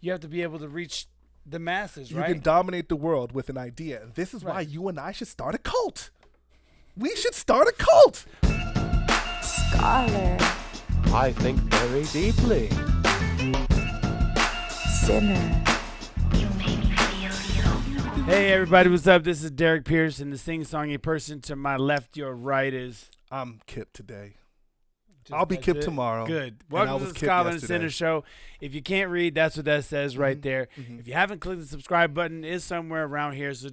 you have to be able to reach the masses, You right? can dominate the world with an idea. And this is why you and I should start a cult. We should start a cult. Scholar. I think very deeply. Sinner. Hey everybody, what's up? This is Derrick Pierce, and the sing-songy person to my left, your right is... I'm Kip today. I'll be Kip tomorrow. Good. Welcome to the Scholar and Sinner Show. If you can't read, that's what that says right there. If you haven't clicked the subscribe button, it's somewhere around here. So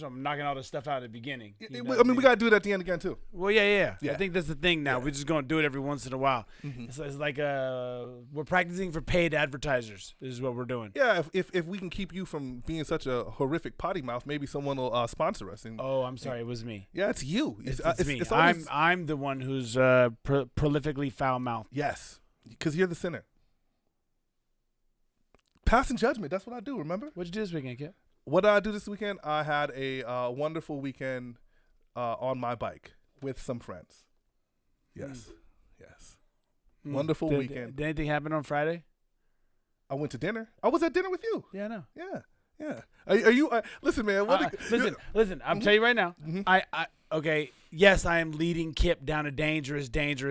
I'm knocking all this stuff out at the beginning. I mean, we got to do it at the end again, too. Well, yeah. I think that's the thing now. We're just going to do it every once in a while. It's like we're practicing for paid advertisers. This is what we're doing. Yeah, if we can keep you from being such a horrific potty mouth, maybe someone will sponsor us. Oh, I'm sorry. It was me. Yeah, it's you. It's me. It's always, I'm the one who's prolifically foul mouthed. Yes, because you're the sinner. Passing judgment. That's what I do. Remember? What'd you do this weekend, Kip? What did I do this weekend? I had a wonderful weekend on my bike with some friends. Yes. Wonderful weekend. Did anything happen on Friday? I went to dinner. I was at dinner with you. Yeah, I know. Yeah. Are you? Listen, man. Listen. I'm telling you right now. Okay. Yes, I am leading Kip down a dangerous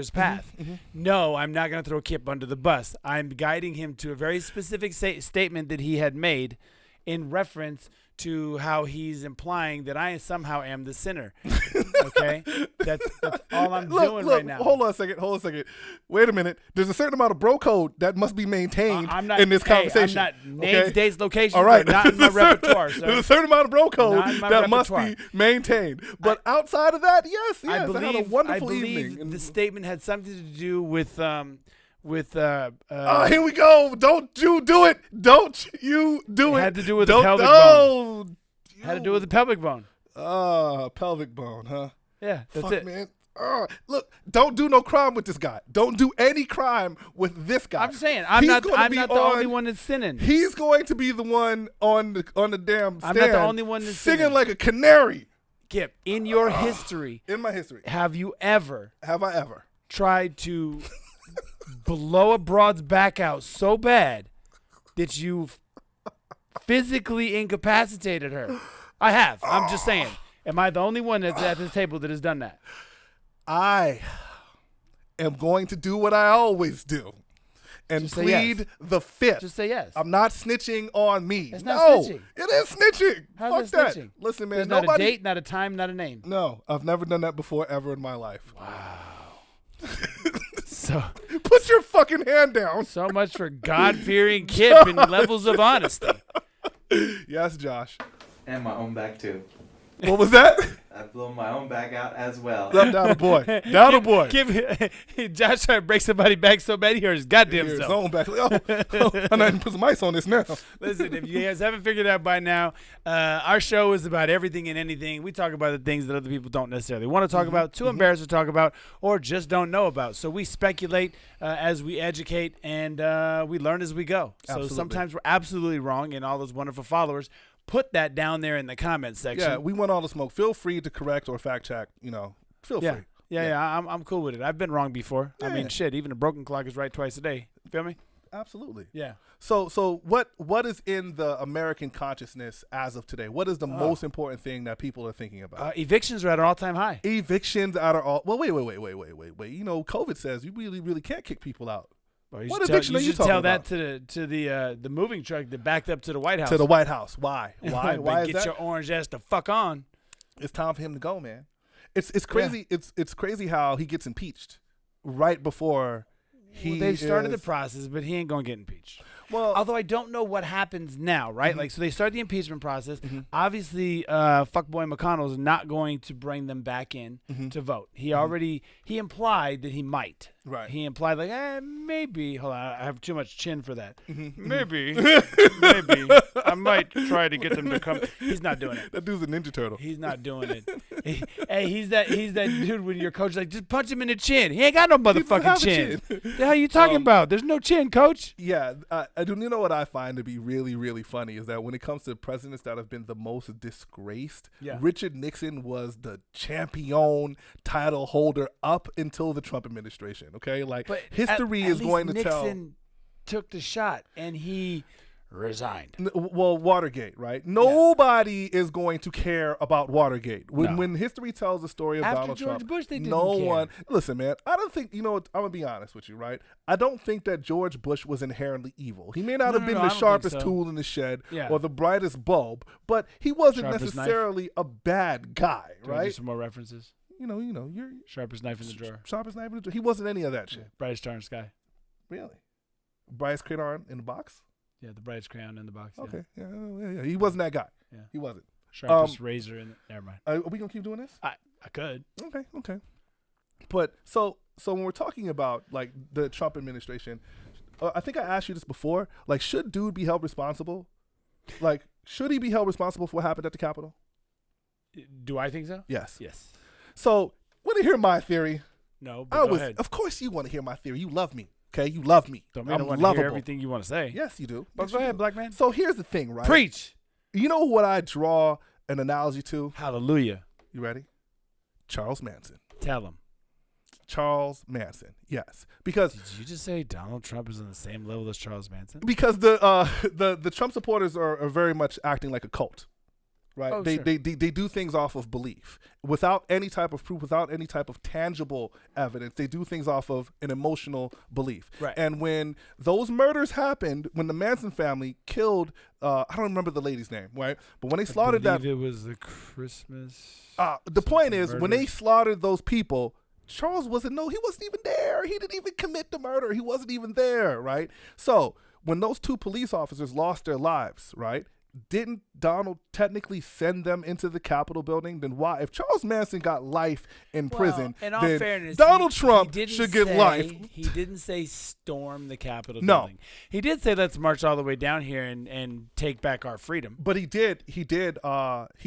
path. No, I'm not going to throw Kip under the bus. I'm guiding him to a very specific statement that he had made in reference to how he's implying that I somehow am the sinner. Okay? That's all I'm doing right now. Hold on a second. Wait a minute. There's a certain amount of bro code that must be maintained in this conversation. I'm not names, dates, locations. All right. Not in my repertoire. Sir. There's a certain amount of bro code that must be maintained. But outside of that, yes, I had a wonderful evening. The statement had something to do with here we go. Don't you do it. Don't you do it. It had to do with the pelvic bone. Had to do with the pelvic bone. Pelvic bone, huh? Yeah, that's Fuck, it. Man. Look, don't do no crime with this guy. Don't do any crime with this guy. I'm saying I'm not the only one that's sinning. He's going to be the one on the damn stand. I'm not the only one that's singing sinning. like a canary. Kip, in your history, in my history, have I ever tried to blow a broad's back out so bad that you physically incapacitated her? I have. I'm just saying. Am I the only one that's at this table that has done that? I am going to do what I always do and plead the fifth. Just say yes. I'm not snitching on me. It's not snitching. It is snitching. How's Fuck snitching? That. Listen, man. There's not a date, not a time, not a name. No, I've never done that before ever in my life. Wow. So put your fucking hand down. So much for God-fearing Kip and levels of honesty. Yes, Josh. And my own back, too. What was that? I've blown my own back out as well. Down a boy. Down a boy. Josh tried to break somebody back so bad he hurt his goddamn self. His own back. I'm not even put some ice on this now. Listen, if you guys haven't figured out by now, our show is about everything and anything. We talk about the things that other people don't necessarily want to talk about, too embarrassed to talk about, or just don't know about. So we speculate as we educate, and we learn as we go. So sometimes we're absolutely wrong, and all those wonderful followers put that down there in the comment section. Yeah, we want all the smoke. Feel free to correct or fact check. Feel free. Yeah. I'm cool with it. I've been wrong before. Yeah. I mean, shit. Even a broken clock is right twice a day. Feel me? Absolutely. Yeah. So what is in the American consciousness as of today? What is the most important thing that people are thinking about? Evictions are at an all-time high. Evictions are all. Well, wait. COVID says you really can't kick people out. What eviction are you talking about? You should tell that to the moving truck that backed up to the White House. To the White House. Why? Why is that? Get your orange ass the fuck on. It's time for him to go, man. It's crazy. Yeah. It's crazy how he gets impeached right before they started the process, but he ain't gonna get impeached. Well, although I don't know what happens now, right? Like, so they start the impeachment process. Obviously, fuckboy McConnell is not going to bring them back in to vote. He implied that he might. Right. He implied like, maybe. Hold on, I have too much chin for that. Maybe I might try to get them to come. He's not doing it. That dude's a Ninja Turtle. He's not doing it. He's that dude when your coach is like, just punch him in the chin. He ain't got no motherfucking chin. The hell are you talking about? There's no chin, coach. Yeah, I do. You know what I find to be really, really funny is that when it comes to presidents that have been the most disgraced, Richard Nixon was the champion title holder up until the Trump administration. Okay, like, but history is going to tell. Nixon took the shot and he resigned. Well, Watergate, right? Nobody is going to care about Watergate. When history tells the story of After Donald George Trump, Bush, they didn't no care. one. Listen, man, I don't think, I'm going to be honest with you, right? I don't think that George Bush was inherently evil. He may not have been the sharpest tool in the shed or the brightest bulb, but he wasn't necessarily a bad guy, right? Some more references. You're Sharpest knife in the drawer. Sharpest knife in the drawer. He wasn't any of that shit. Brightest star in the sky. Really? Brightest crayon in the box? Yeah, the brightest crayon in the box. Okay. Yeah. He wasn't that guy. Yeah. He wasn't. Sharpest razor in Never mind. Are we going to keep doing this? I could. Okay. But so when we're talking about like the Trump administration, I think I asked you this before. Like, should dude be held responsible? Like, should he be held responsible for what happened at the Capitol? Do I think so? Yes. Yes. So, want to hear my theory? No, but go ahead. Of course you want to hear my theory. You love me. Okay, you love me. Don't mean I want to hear everything you want to say. Yes, you do. But go ahead, black man. So here's the thing, right? Preach. You know what I draw an analogy to? Hallelujah. You ready? Charles Manson. Tell him. Charles Manson. Yes, because did you just say Donald Trump is on the same level as Charles Manson? Because the Trump supporters are very much acting like a cult. Right, Oh, they sure. they do things off of belief, without any type of proof, without any type of tangible evidence. They do things off of an emotional belief. Right. And when those murders happened, when the Manson family killed, I don't remember the lady's name, right? But when they slaughtered that, it was the Christmas. the point is, when they murders. slaughtered those people, Charles he wasn't even there. He didn't even commit the murder. He wasn't even there, right? So when those two police officers lost their lives, right? Didn't Donald technically send them into the Capitol building? Then why? If Charles Manson got life in prison, in all then fairness, Donald he Trump didn't should get say- life. He didn't say storm the Capitol No. building. He did say let's march all the way down here and take back our freedom. But he did. He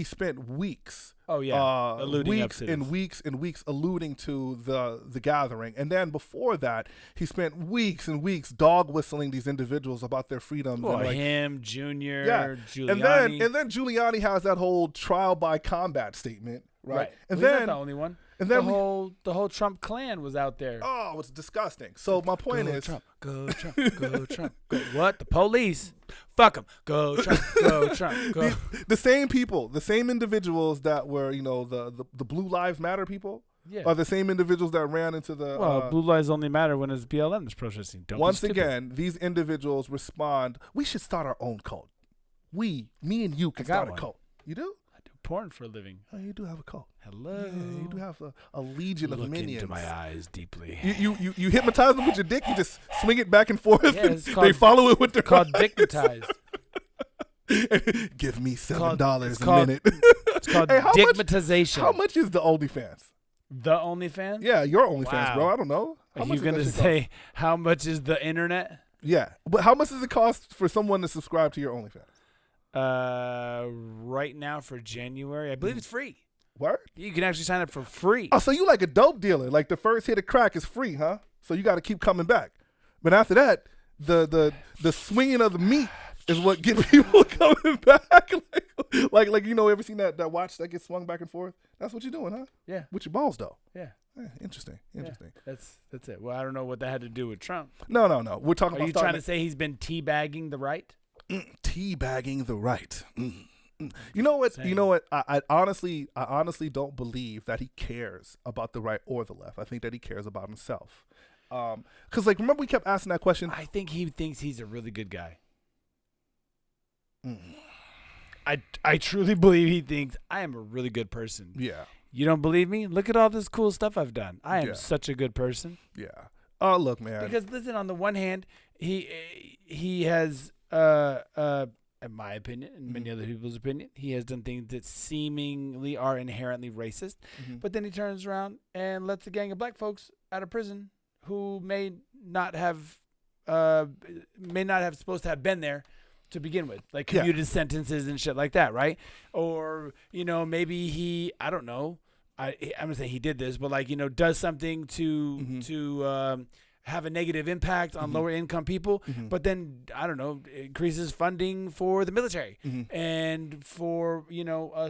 spent weeks. Oh yeah, alluding up weeks to and this. weeks and weeks alluding to the gathering, and then before that, he spent weeks and weeks dog whistling these individuals about their freedoms. Well, and like, him, Junior, yeah, Giuliani. and then Giuliani has that whole trial by combat statement, right? And Well, he's then not the only one. and then the whole Trump clan was out there. oh, it's disgusting. So my point Go is, Trump, go Trump, go Trump. Go, what? The police? Fuck them. Go Trump, go Trump, go. the same people, the same individuals that were, the Blue Lives Matter people, Yeah. are the same individuals that ran into the. Well, blue lives only matter when it's BLM that's protesting. Don't be Once stupid. again, these individuals respond. We should start our own cult. Me and you can I got start a one. cult. You do? I do porn for a living. Oh, you do have a cult. Hello. Yeah, you do have a legion of Look minions. into my eyes deeply. You hypnotize them with your dick. You just swing it back and forth. Yeah, and it's they called- follow it with their Called eyes. dignitized. Give me It's $7 a called- minute. It's called Hey, how much- digmatization. How much is the OnlyFans? The OnlyFans? Yeah, your OnlyFans, Wow. bro. I don't know. How Are much you does that gonna shit say how much is the internet? cost? Yeah, but how much does it cost for someone to subscribe to your OnlyFans? Right now for January, I believe it's free. Word? You can actually sign up for free. Oh, so you like a dope dealer? Like the first hit of crack is free, huh? So you got to keep coming back. But after that, the swinging of the meat is what gets people coming back. like ever seen that watch that gets swung back and forth? That's what you're doing, huh? Yeah, With your balls, though. yeah. Interesting. Yeah. That's it. Well, I don't know what that had to do with Trump. No. We're talking Are about you trying to say he's been teabagging the right? teabagging the right. You know what? Same. You know what? I honestly don't believe that he cares about the right or the left. I think that he cares about himself. Because remember we kept asking that question. I think he thinks he's a really good guy. Mm. I truly believe he thinks I am a really good person. Yeah. You don't believe me? Look at all this cool stuff I've done. I am Yeah. such a good person. Yeah. Oh, look, man. Because listen, on the one hand, he has, in my opinion, and many other people's opinion, he has done things that seemingly are inherently racist. Mhm. But then he turns around and lets a gang of black folks out of prison who may not have supposed to have been there to begin with, like Yeah. commuted sentences and shit like that, right? Or maybe he, I don't know. I'm gonna say he did this, but does something to have a negative impact on lower income people, but then I don't know, increases funding for the military and for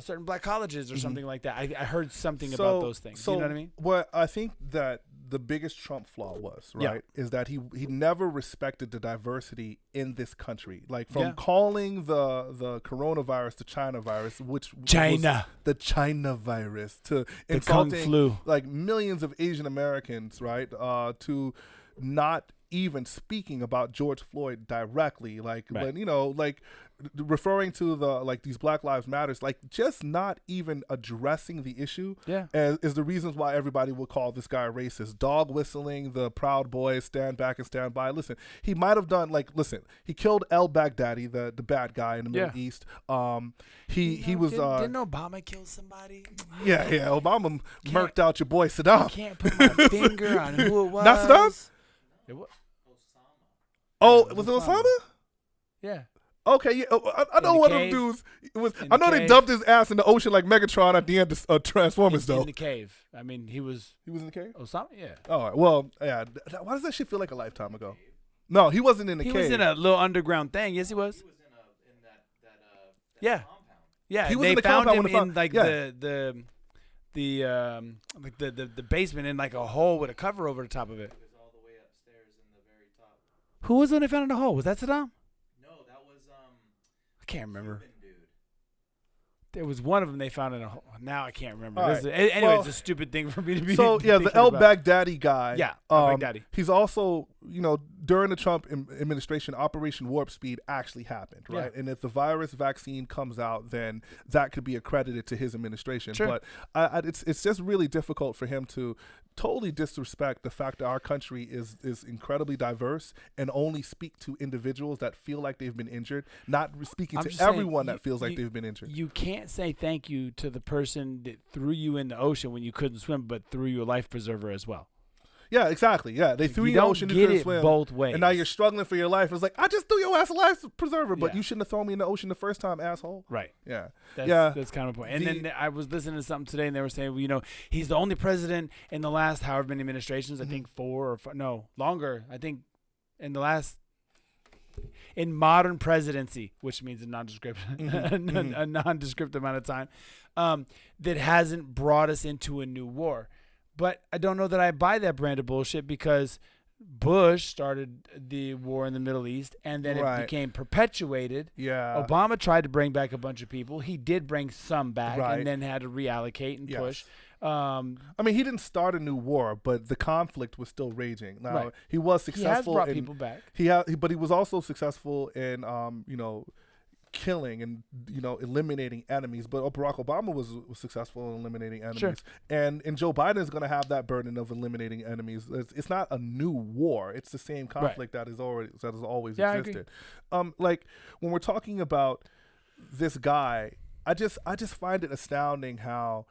certain black colleges or something like that. I heard something about those things. You know what I mean? Well, I think that the biggest Trump flaw was, Yeah. right, is that he never respected the diversity in this country. Like from Yeah. calling the coronavirus the China virus, which China. was the China virus, to The Kung insulting flu. like millions of Asian Americans, right, to not even speaking about George Floyd directly, like, Right. but, you know, like referring to the like these Black Lives Matters, like just not even addressing the issue Yeah. is the reasons why everybody would call this guy racist. Dog whistling, the Proud Boys, stand back and stand by. Listen, he might have done he killed al-Baghdadi, the bad guy in the Middle East. He was Didn't Obama kill somebody? yeah, Obama murked out your boy Saddam. Can't put my finger on who it was. Not Saddam? It was. Oh, was it Osama? Yeah. Okay, yeah. I know the one of them cave? dudes. It was. In I the know they cave? dumped his ass in the ocean like Megatron at the end of Transformers, In though. the cave. I mean, he was He was in the cave. Osama. Yeah. All right. Well, yeah. Why does that shit feel like a lifetime ago? No, he wasn't in the He cave. was in a little underground thing. Yes, he was. He was in that Yeah. compound. Yeah. He was they in the found compound him when in they like found- the basement in like a hole with a cover over the top of it. He was all the way upstairs in the very top. Who was the one they found in the hole? Was that Saddam? No, that was I can't remember. Cuban dude. There was one of them they found in a hole. Now I can't remember. All This right. is- anyway, Well, it's a stupid thing for me to be. So yeah, the thinking El about. Baghdadi guy. Yeah, al-Baghdadi. He's also, you know, during the Trump administration, Operation Warp Speed actually happened, right? Yeah. And if the virus vaccine comes out, then that could be accredited to his administration. Sure. But it's just really difficult for him to totally disrespect the fact that our country is incredibly diverse and only speak to individuals that feel like they've been injured, not speaking I'm to just saying, everyone that you- feels like you- they've been injured. You can't say thank you to the person that threw you in the ocean when you couldn't swim, but threw you a life preserver as well. Yeah, exactly. Yeah, they threw you in the don't ocean, you get couldn't it swim, both ways. and now you're struggling for your life. It's like, I just threw your ass a life preserver, but Yeah. you shouldn't have thrown me in the ocean the first time, asshole. Right. Yeah. That's kind of the point. And The- then I was listening to something today, and they were saying, well, you know, he's the only president in the last however many administrations. I think 4 or 5, no, longer. I think in modern presidency, which means a nondescript, a nondescript amount of time, that hasn't brought us into a new war. But I don't know that I buy that brand of bullshit because Bush started the war in the Middle East, and then Right. it became perpetuated. Yeah. Obama tried to bring back a bunch of people. He did bring some back, Right. and then had to reallocate and Yes. push. I mean, he didn't start a new war, but the conflict was still raging. Now, Right. he was He has successful. brought in, people back. but he was also successful in, you know, killing and, you know, eliminating enemies. But Barack Obama was successful in eliminating enemies. Sure. And Joe Biden is going to have that burden of eliminating enemies. It's not a new war. It's the same conflict that has always Yeah, I agree. existed. Like when we're talking about this guy, I just find it astounding how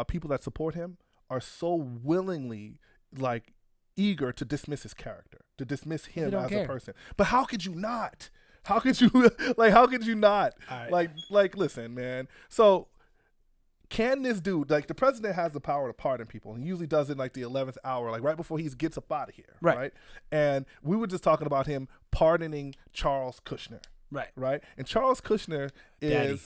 people that support him are so willingly like eager to dismiss his character, to dismiss him don't as care. a person. But how could you not? How could you how could you not? Like listen, man. So can this dude, like the president has the power to pardon people. He usually does it like the 11th hour, like right before he gets up out of here. Right. And we were just talking about him pardoning Charles Kushner. Right. Right. And Charles Kushner Daddy.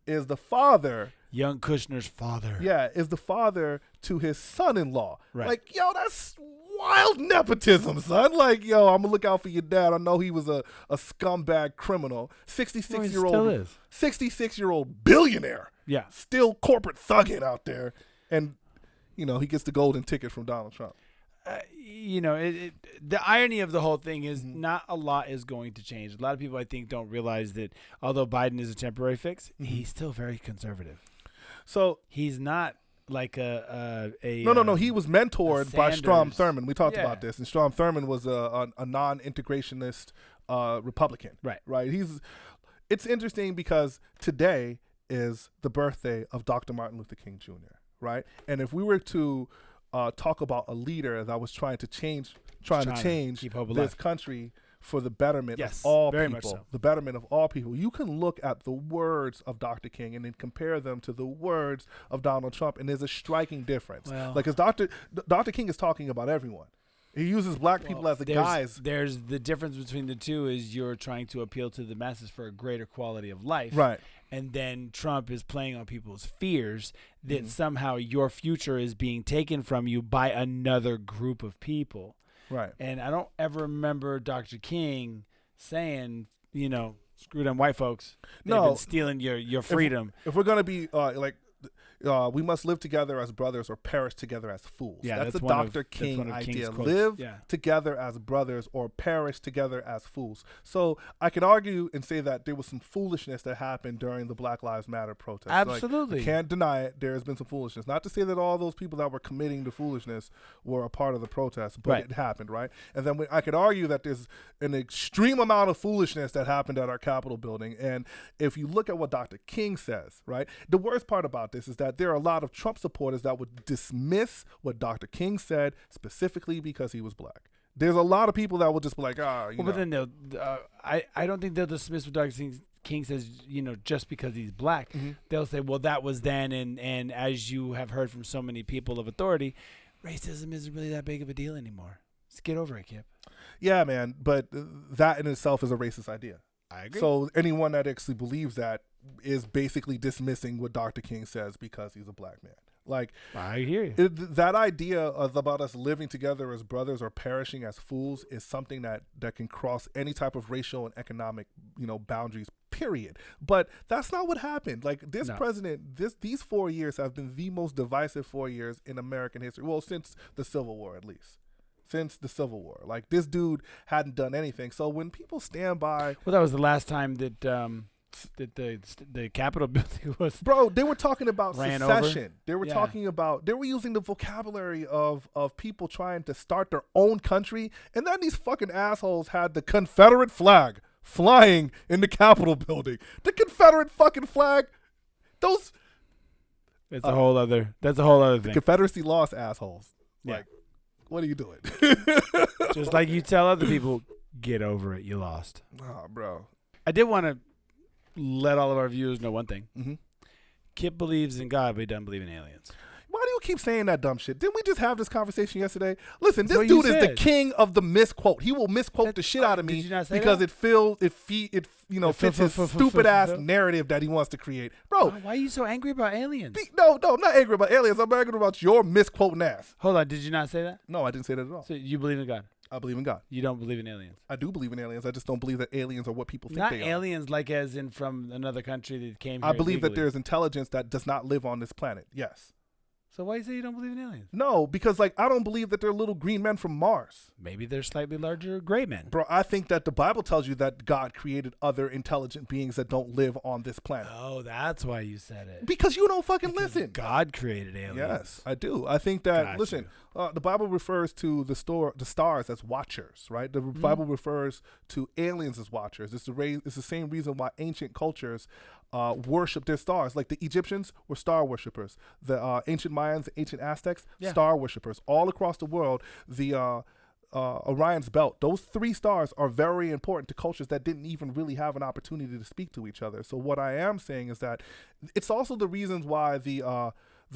is the father. Young Kushner's father. Yeah, is the father to his son-in-law. Right. Like, yo, that's wild nepotism, son. Like, yo, I'm gonna look out for your dad. I know he was a scumbag criminal. 66-year-old, still is. 66-year-old billionaire. Yeah. Still corporate thugging out there, and you know he gets the golden ticket from Donald Trump. You know, the irony of the whole thing is not a lot is going to change. A lot of people, I think, don't realize that although Biden is a temporary fix, he's still very conservative. So He's not like a no. He was mentored by Strom Sanders. Thurmond. We talked Yeah. about this, and Strom Thurmond was a non-integrationist Republican. Right. It's interesting because today is the birthday of Dr. Martin Luther King Jr. Right, and if we were to talk about a leader that was trying to change keep hope alive. this country for the betterment Yes, of all very people, much so. the betterment of all people. You can look at the words of Dr. King and then compare them to the words of Donald Trump, and there's a striking difference. Well- Like, because Dr. King is talking about everyone, He uses black people as the guise. There's the difference between the two is you're trying to appeal to the masses for a greater quality of life. Right. And then Trump is playing on people's fears that somehow your future is being taken from you by another group of people. Right. And I don't ever remember Dr. King saying, screw them white folks. They've been stealing your freedom. If we're going to be we must live together as brothers or perish together as fools. Yeah, that's a Dr. King idea. Live together as brothers or perish together as fools. So I could argue and say that there was some foolishness that happened during the Black Lives Matter protest. Absolutely. I can't deny it. There has been some foolishness. Not to say that all those people that were committing the foolishness were a part of the protest, but it happened, right? And then I could argue that there's an extreme amount of foolishness that happened at our Capitol building. And if you look at what Dr. King says, right, the worst part about this is that there are a lot of Trump supporters that would dismiss what Dr. King said specifically because he was black. There's a lot of people that will just be like, but then they'll, I don't think they'll dismiss what Dr. King says, just because he's black. They'll say, well, that was then, and as you have heard from so many people of authority, racism isn't really that big of a deal anymore. Let's get over it, Kip. Yeah, man, but that in itself is a racist idea. I agree. So anyone that actually believes that is basically dismissing what Dr. King says because he's a black man. Like, I hear you. That idea about us living together as brothers or perishing as fools is something that can cross any type of racial and economic, boundaries, period. But that's not what happened. Like, this president, these 4 years have been the most divisive 4 years in American history. Well, since the Civil War, at least. Since the Civil War. Like, this dude hadn't done anything. So when people stand by... Well, that was the last time that the Capitol building was... Bro, they were talking about secession. Over. They were talking about... They were using the vocabulary of people trying to start their own country. And then these fucking assholes had the Confederate flag flying in the Capitol building. The Confederate fucking flag. Those... That's a whole other thing. Confederacy lost, assholes. Yeah. Like, what are you doing? Just like you tell other people, get over it. You lost. Oh, bro. I did want to let all of our viewers know one thing. Mm-hmm. Kip believes in God, but he doesn't believe in aliens. Why do you keep saying that dumb shit? Didn't we just have this conversation yesterday? Listen, this dude is the king of the misquote. He will misquote the shit out of me because it fits his stupid ass narrative that he wants to create. Bro, why are you so angry about aliens? No, I'm not angry about aliens. I'm angry about your misquoting ass. Hold on, did you not say that? No, I didn't say that at all. So you believe in God? I believe in God. You don't believe in aliens? I do believe in aliens. I just don't believe that aliens are what people think not they are. Not aliens like as in from another country that came here I believe illegally. that there's intelligence that does not live on this planet. Yes. So why you say you don't believe in aliens? No, because I don't believe that they're little green men from Mars. Maybe they're slightly larger gray men. Bro, I think that the Bible tells you that God created other intelligent beings that don't live on this planet. Oh, that's why you said it. Because you don't fucking listen. God created aliens. Yes, I do. I think that, the Bible refers to the stars as watchers, right? The Bible refers to aliens as watchers. It's the same reason why ancient cultures worship their stars. Like the Egyptians were star worshippers. The ancient Mayans, the ancient Aztecs, star worshippers. All across the world, the Orion's belt, those 3 stars are very important to cultures that didn't even really have an opportunity to speak to each other. So what I am saying is that it's also the reasons why the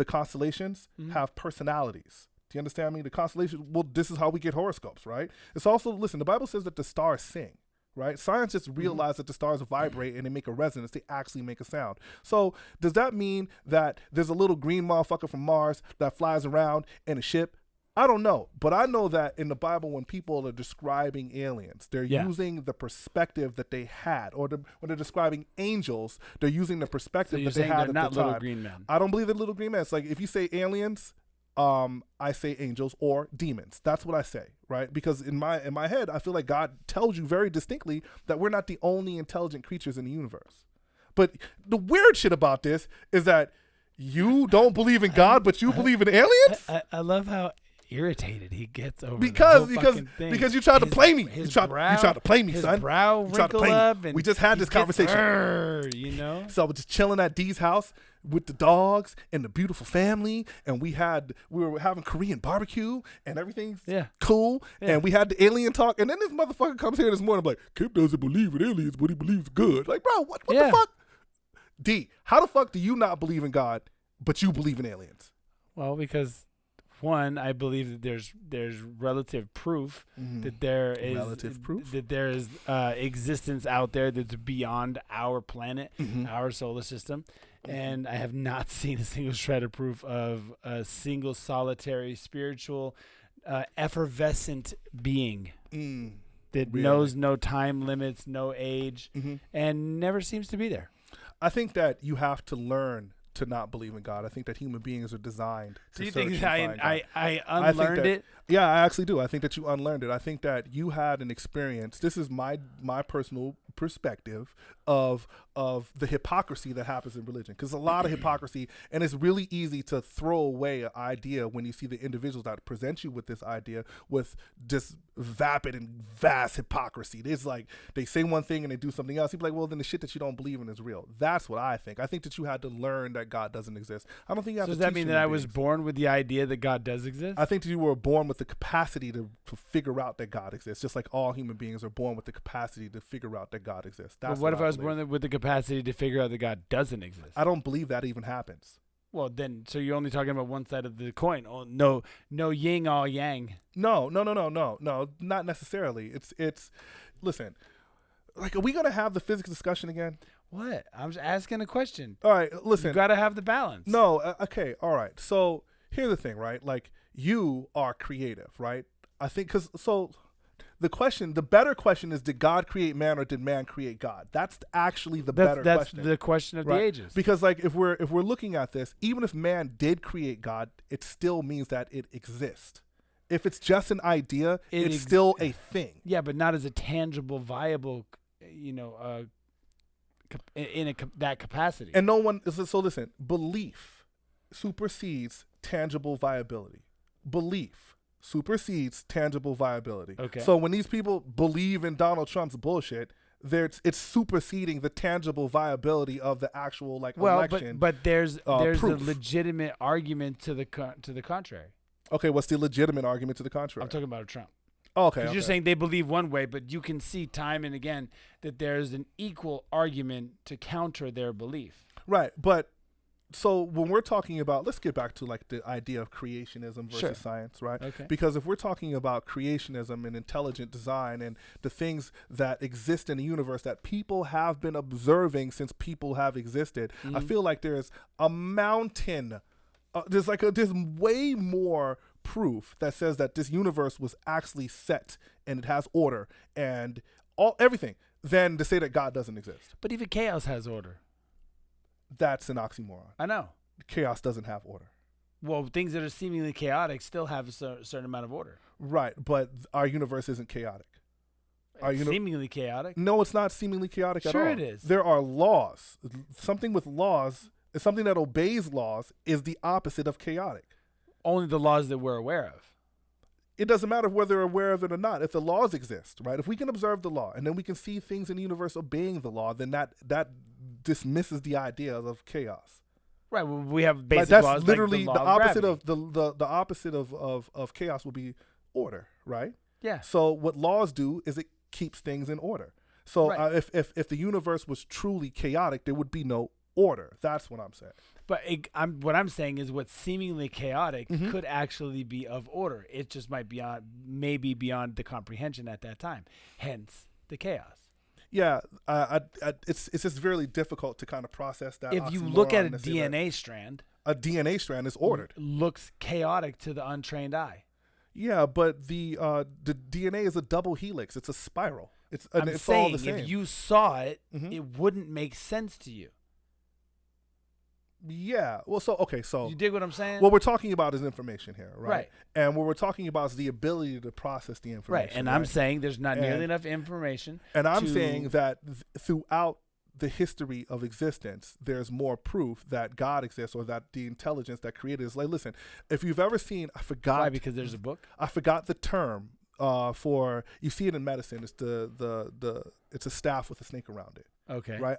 constellations have personalities. Do you understand me? The constellations, well, this is how we get horoscopes, right? It's also, listen, the Bible says that the stars sing. Right? Scientists realize that the stars vibrate and they make a resonance. They actually make a sound. So does that mean that there's a little green motherfucker from Mars that flies around in a ship? I don't know. But I know that in the Bible, when people are describing aliens, they're using the perspective that they had. Or when they're describing angels, they're using the perspective that they had at the time. They're not little green men. I don't believe they're little green men. It's like if you say aliens, I say angels or demons. That's what I say, right? Because in my head, I feel like God tells you very distinctly that we're not the only intelligent creatures in the universe. But the weird shit about this is that you don't believe in God, but you believe in aliens? I love how irritated he gets over because you tried to play me. You tried to play me, son. His brow wrinkled up. And we just had this conversation. So I was just chilling at Dee's house with the dogs and the beautiful family, and we were having Korean barbecue and everything's cool. Yeah. And we had the alien talk, and then this motherfucker comes here this morning like, Kip doesn't believe in aliens, but he believes good. Like, bro, what the fuck? D, how the fuck do you not believe in God, but you believe in aliens? Well, because one, I believe that there's relative proof that there is that there is existence out there that's beyond our planet, our solar system, and I have not seen a single shred of proof of a single solitary spiritual effervescent being that knows no time limits, no age, and never seems to be there. I think that you have to learn to not believe in God. I think that human beings are designed to Do you search think and find God. I unlearned it? Yeah, I actually do. I think that you unlearned it. I think that you had an experience. This is my personal perspective of the hypocrisy that happens in religion, because a lot of hypocrisy, and it's really easy to throw away an idea when you see the individuals that present you with this idea with just vapid and vast hypocrisy. It's like they say one thing and they do something else. You'd be like, well, then the shit that you don't believe in is real. That's what I think. I think that you had to learn that God doesn't exist. I don't think you have to does that teach mean that human I was beings. born with the idea that God does exist? I think that you were born with the capacity to figure out that God exists, just like all human beings are born with the capacity to figure out that God exists. That's But what if I was believe. born with the capacity to figure out that God doesn't exist? I don't believe that even happens. Well, then, so you're only talking about one side of the coin. Oh, no yin, all yang. No, not necessarily. It's. Listen, like, are we gonna have the physics discussion again? What? I'm just asking a question. All right, listen. You got to have the balance. No, okay, all right. So here's the thing, right? Like, you are creative, right? I think the better question is, did God create man or did man create God? That's actually the better question. That's the question of the ages. Because, like, if we're looking at this, even if man did create God, it still means that it exists. If it's just an idea, it's still a thing. Yeah, but not as a tangible, viable, that capacity. And no one. So listen, belief supersedes tangible viability. Belief supersedes tangible viability. Okay. So when these people believe in Donald Trump's bullshit, it's superseding the tangible viability of the actual election. But there's a proof. legitimate argument to the contrary. Okay, what's the legitimate argument to the contrary? I'm talking about Trump. Okay. Because you're saying they believe one way, but you can see time and again that there's an equal argument to counter their belief. Right, but so when we're talking about, let's get back to like the idea of creationism versus science, right? Okay. Because if we're talking about creationism and intelligent design and the things that exist in the universe that people have been observing since people have existed, I feel like there's a mountain. There's way more proof that says that this universe was actually set and it has order and everything than to say that God doesn't exist. But even chaos has order. That's an oxymoron. I know. Chaos doesn't have order. Well, things that are seemingly chaotic still have a certain amount of order. Right, but our universe isn't chaotic. Seemingly chaotic? No, it's not seemingly chaotic at all. Sure it is. There are laws. Something with laws, something that obeys laws is the opposite of chaotic. Only the laws that we're aware of. It doesn't matter whether we're aware of it or not. If the laws exist, right? If we can observe the law and then we can see things in the universe obeying the law, then that dismisses the idea of chaos. Right. Well, we have basic that's laws. Literally like the opposite of the opposite of chaos will be order, right? Yeah. So what laws do is it keeps things in order. So Right. If the universe was truly chaotic, there would be no order. That's what I'm saying. But what I'm saying is what's seemingly chaotic could actually be of order. It just might be maybe beyond the comprehension at that time. Hence the chaos. Yeah, it's just really difficult to kind of process that. If you look at a oxymoron to say that DNA strand, a DNA strand is ordered. Looks chaotic to the untrained eye. Yeah, but the DNA is a double helix. It's a spiral. It's I'm it's saying all the same. if you saw it, it wouldn't make sense to you. Yeah. Well, so You dig what I'm saying? what we're talking about is information here, right? Right. And what we're talking about is the ability to process the information. Right. And I'm saying there's not nearly enough information. And I'm saying that throughout the history of existence, there's more proof that God exists or that the intelligence that created is. Like, listen, if you've ever seen, I forgot. Why? Because there's a book? I forgot the term for, you see it in medicine. It's it's a staff with a snake around it. Okay. Right.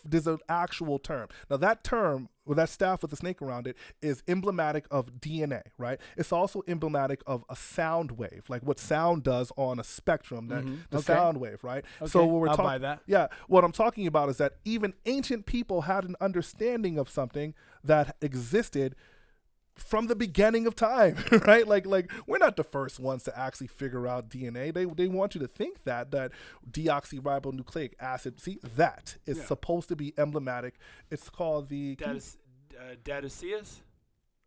There's an actual term. Now that term, or that staff with a snake around it, is emblematic of DNA. Right. It's also emblematic of a sound wave, like what sound does on a spectrum. That sound wave. Right. Okay. So what we're I'll talking, buy that. Yeah. What I'm talking about is that even ancient people had an understanding of something that existed from the beginning of time, right? Like we're not the first ones to actually figure out DNA. They want you to think that deoxyribonucleic acid, see, that is supposed to be emblematic. It's called the Daduceus?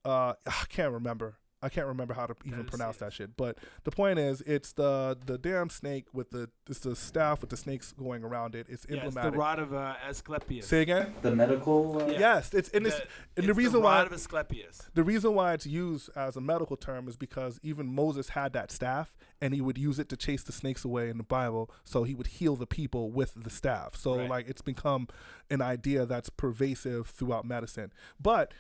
I can't remember how to even pronounce that shit. But the point is, it's the damn snake with it's the staff with the snakes going around it. It's emblematic. It's the rod of Asclepius. Say again? The medical. Yes, it's in this. And the reason the why rod of Asclepius. the reason why it's used as a medical term is because even Moses had that staff, and he would use it to chase the snakes away in the Bible. So he would heal the people with the staff. So like it's become an idea that's pervasive throughout medicine. But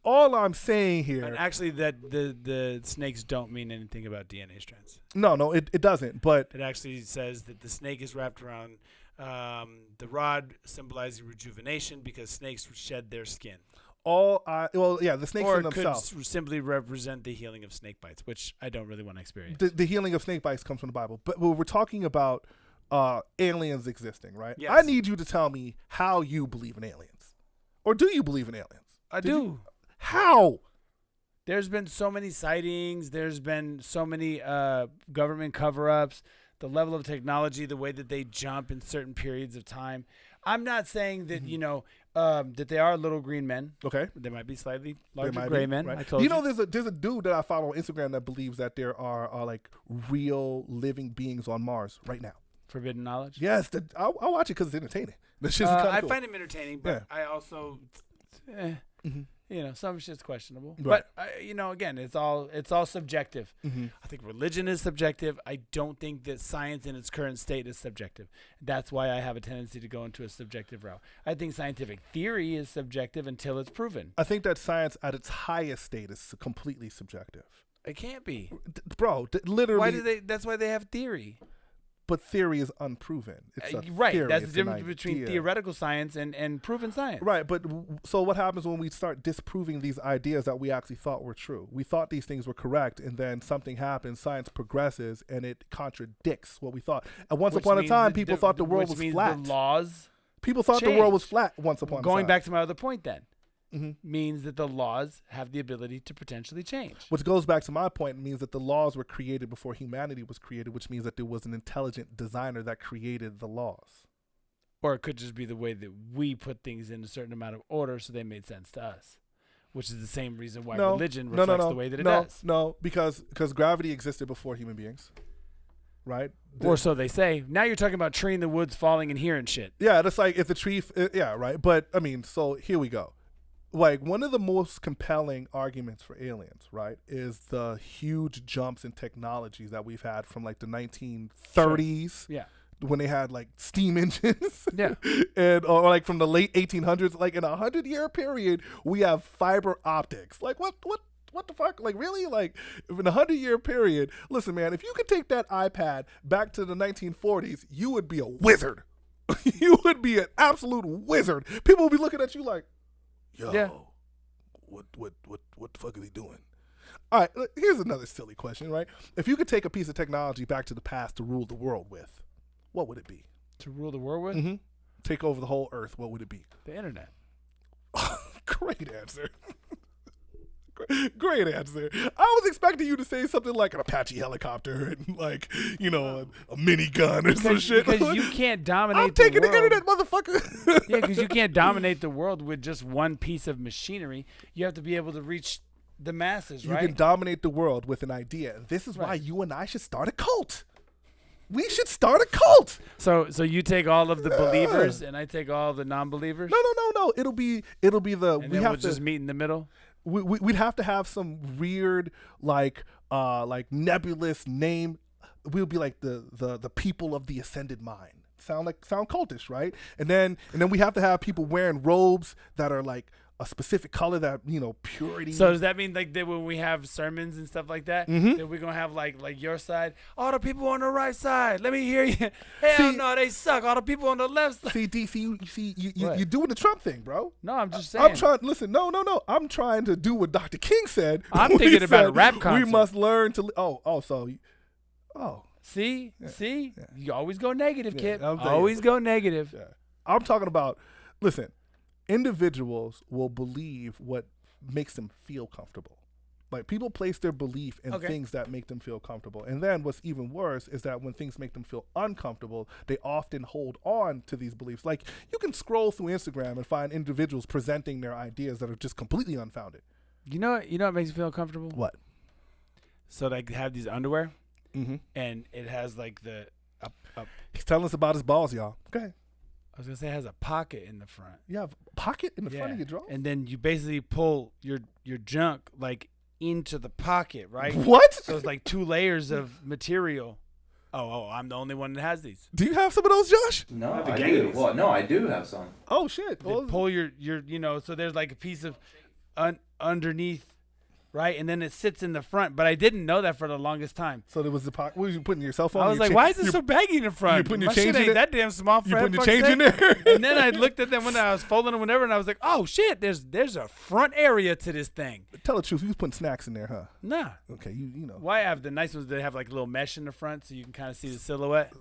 all I'm saying here, and actually, that the snakes don't mean anything about DNA strands. No, it doesn't. But it actually says that the snake is wrapped around the rod, symbolizing rejuvenation, because snakes shed their skin. the snakes or in themselves. Could simply represent the healing of snake bites, which I don't really want to experience. The healing of snake bites comes from the Bible, but we're talking about aliens existing, right? Yes. I need you to tell me how you believe in aliens, or do you believe in aliens? I do. How? There's been so many sightings. There's been so many government cover-ups. The level of technology, the way that they jump in certain periods of time. I'm not saying that that they are little green men. Okay, they might be slightly larger gray men. Right. I told you. There's a dude that I follow on Instagram that believes that there are like real living beings on Mars right now. Forbidden knowledge. Yes, I'll watch it because it's entertaining. That's just I cool. find him entertaining, but I also. Some shit's questionable. Right. But again, it's all subjective. Mm-hmm. I think religion is subjective. I don't think that science in its current state is subjective. That's why I have a tendency to go into a subjective route. I think scientific theory is subjective until it's proven. I think that science at its highest state is completely subjective. It can't be. Bro, literally. Why do they? That's why they have theory. But theory is unproven. It's a right. Theory. That's it's the difference between theoretical science and proven science. Right. But so what happens when we start disproving these ideas that we actually thought were true? We thought these things were correct, and then something happens, science progresses, and it contradicts what we thought. And once upon a time, people thought the world was flat. The laws people thought changed. The world was flat once upon a time. Going back to my other point then. Mm-hmm. Means that the laws have the ability to potentially change. Which goes back to my point, means that the laws were created before humanity was created, which means that there was an intelligent designer that created the laws. Or it could just be the way that we put things in a certain amount of order so they made sense to us, which is the same reason why religion reflects the way that it does. No, because gravity existed before human beings, right? Or so they say. Now you're talking about tree in the woods falling in here and shit. Yeah, that's like if the tree, right. But I mean, so here we go. Like, one of the most compelling arguments for aliens, right, is the huge jumps in technologies that we've had from, like, the 1930s. Sure. Yeah. When they had, like, steam engines. Yeah. or, like, from the late 1800s. Like, in a 100-year period, we have fiber optics. Like, what the fuck? Like, really? Like, in a 100-year period, listen, man, if you could take that iPad back to the 1940s, you would be a wizard. You would be an absolute wizard. People would be looking at you like, yo, what the fuck is he doing? All right, here's another silly question, right? If you could take a piece of technology back to the past to rule the world with, what would it be? To rule the world with? Mm-hmm. Take over the whole earth, what would it be? The internet. Great answer. Great answer. I was expecting you to say something like an Apache helicopter and like, a minigun or some shit. Because you can't dominate I'm taking the world. internet, motherfucker. Yeah, because you can't dominate the world with just one piece of machinery. You have to be able to reach the masses, right? You can dominate the world with an idea. This is why you and I should start a cult. We should start a cult. So you take all of the believers and I take all the non-believers? No. It'll be the and then we'll just meet in the middle. We'd have to have some weird like nebulous name. We'll be like the people of the ascended mind. Sound cultish, right? And then we have to have people wearing robes that are like a specific color that purity. So does that mean like that when we have sermons and stuff like that, that we're gonna have like your side? All the people on the right side, let me hear you. Hell no, they suck. All the people on the left side. See, DC, you're doing the Trump thing, bro. No, I'm just saying. I'm trying. Listen, no. I'm trying to do what Dr. King said. I'm thinking about a rap concert. We must learn to. See, you always go negative, kid. Always go negative. Yeah. I'm talking about. Listen. Individuals will believe what makes them feel comfortable. Like people place their belief in things that make them feel comfortable. And then what's even worse is that when things make them feel uncomfortable, they often hold on to these beliefs. Like you can scroll through Instagram and find individuals presenting their ideas that are just completely unfounded. You know what makes you feel comfortable? What? So they have these underwear, and it has like the. He's telling us about his balls, y'all. Okay. I was gonna say it has a pocket in the front. You have a pocket in the front of your drawers? And then you basically pull your junk like into the pocket, right? What? So it's like 2 layers of material. Oh, I'm the only one that has these. Do you have some of those, Josh? No, I do. Well, no, I do have some. Oh shit! Well, pull your so there's like a piece of underneath. Right, and then it sits in the front, but I didn't know that for the longest time. So there was the pocket. What were you putting your cell phone? I was like, "Why is it so baggy in the front? You're putting your My change shit in ain't it? that damn small." You putting your change in there? And then I looked at them when I was folding them, whenever, and I was like, "Oh shit, there's a front area to this thing." Tell the truth, you was putting snacks in there, huh? Nah. Okay, you know. Why I have the nice ones that have like a little mesh in the front, so you can kind of see the silhouette.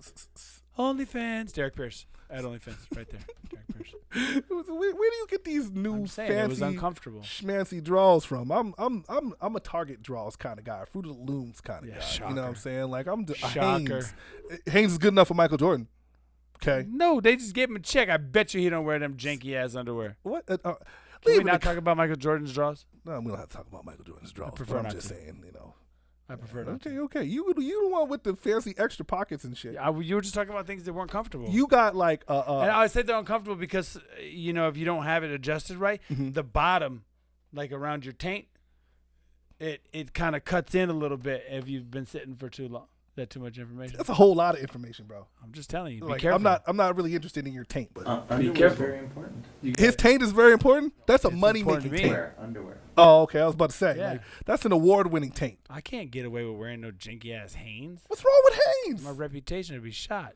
OnlyFans, Derrick Pierce at OnlyFans, right there, Derrick Pierce. Where do you get these new it was fancy, uncomfortable, schmancy draws from? I'm a Target draws kind of guy, Fruit of the Looms kind of guy. Shocker. You know what I'm saying? Like I'm a Shocker. Hanes is good enough for Michael Jordan. Okay. No, they just gave him a check. I bet you he don't wear them janky ass underwear. What? Can we not talk about Michael Jordan's draws? No, we don't have to talk about Michael Jordan's draws. I'm just saying, you know. I prefer not. Okay. You the one with the fancy extra pockets and shit. You were just talking about things that weren't comfortable. You got like and I said they're uncomfortable because if you don't have it adjusted right, the bottom, like around your taint, it kind of cuts in a little bit if you've been sitting for too long. That's too much information. That's a whole lot of information, bro. I'm just telling you. Like, be careful. I'm not really interested in your taint, but be careful. Very important. His taint is very important. That's a money making taint. Underwear. Oh, okay. I was about to say, Yeah. like, that's an award-winning taint. I can't get away with wearing no janky ass Hanes. What's wrong with Hanes? My reputation would be shot.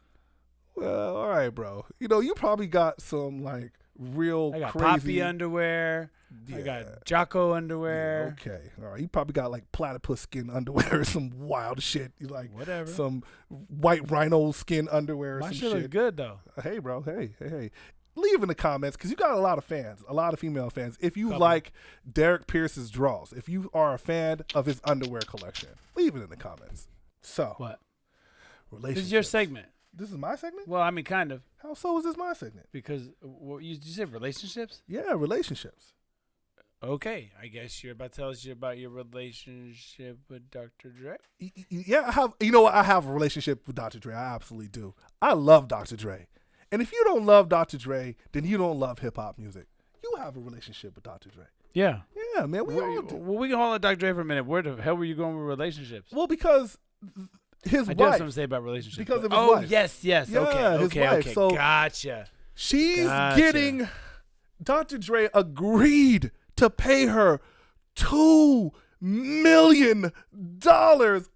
Well, all right, bro. You probably got some like real I got crazy Poppy underwear. I got Jocko underwear. Yeah, okay. All right. You probably got like platypus skin underwear or some wild shit. You like whatever. Some white rhino skin underwear or My some shit shit. look good though. Hey, bro. Hey. Leave in the comments because you got a lot of fans, a lot of female fans. If you Couple. like Derrick Pierce's draws, if you are a fan of his underwear collection, leave it in the comments. So, What? relationships. This is your segment. This is my segment? Well, I mean, kind of. How so is this my segment? Because you said relationships? Yeah, relationships. Okay, I guess you're about to tell us about your relationship with Dr. Dre. Yeah, I have. You know what? I have a relationship with Dr. Dre. I absolutely do. I love Dr. Dre. And if you don't love Dr. Dre, then you don't love hip hop music. You have a relationship with Dr. Dre. Yeah. Yeah, man. We all do. Well, we can hold on Dr. Dre for a minute. Where the hell were you going with relationships? Well, because his I do have wife. something to say about relationships. Because of his oh, wife. yes. Yeah, his Okay. wife. So Gotcha. She's getting. Dr. Dre agreed to pay her $2 million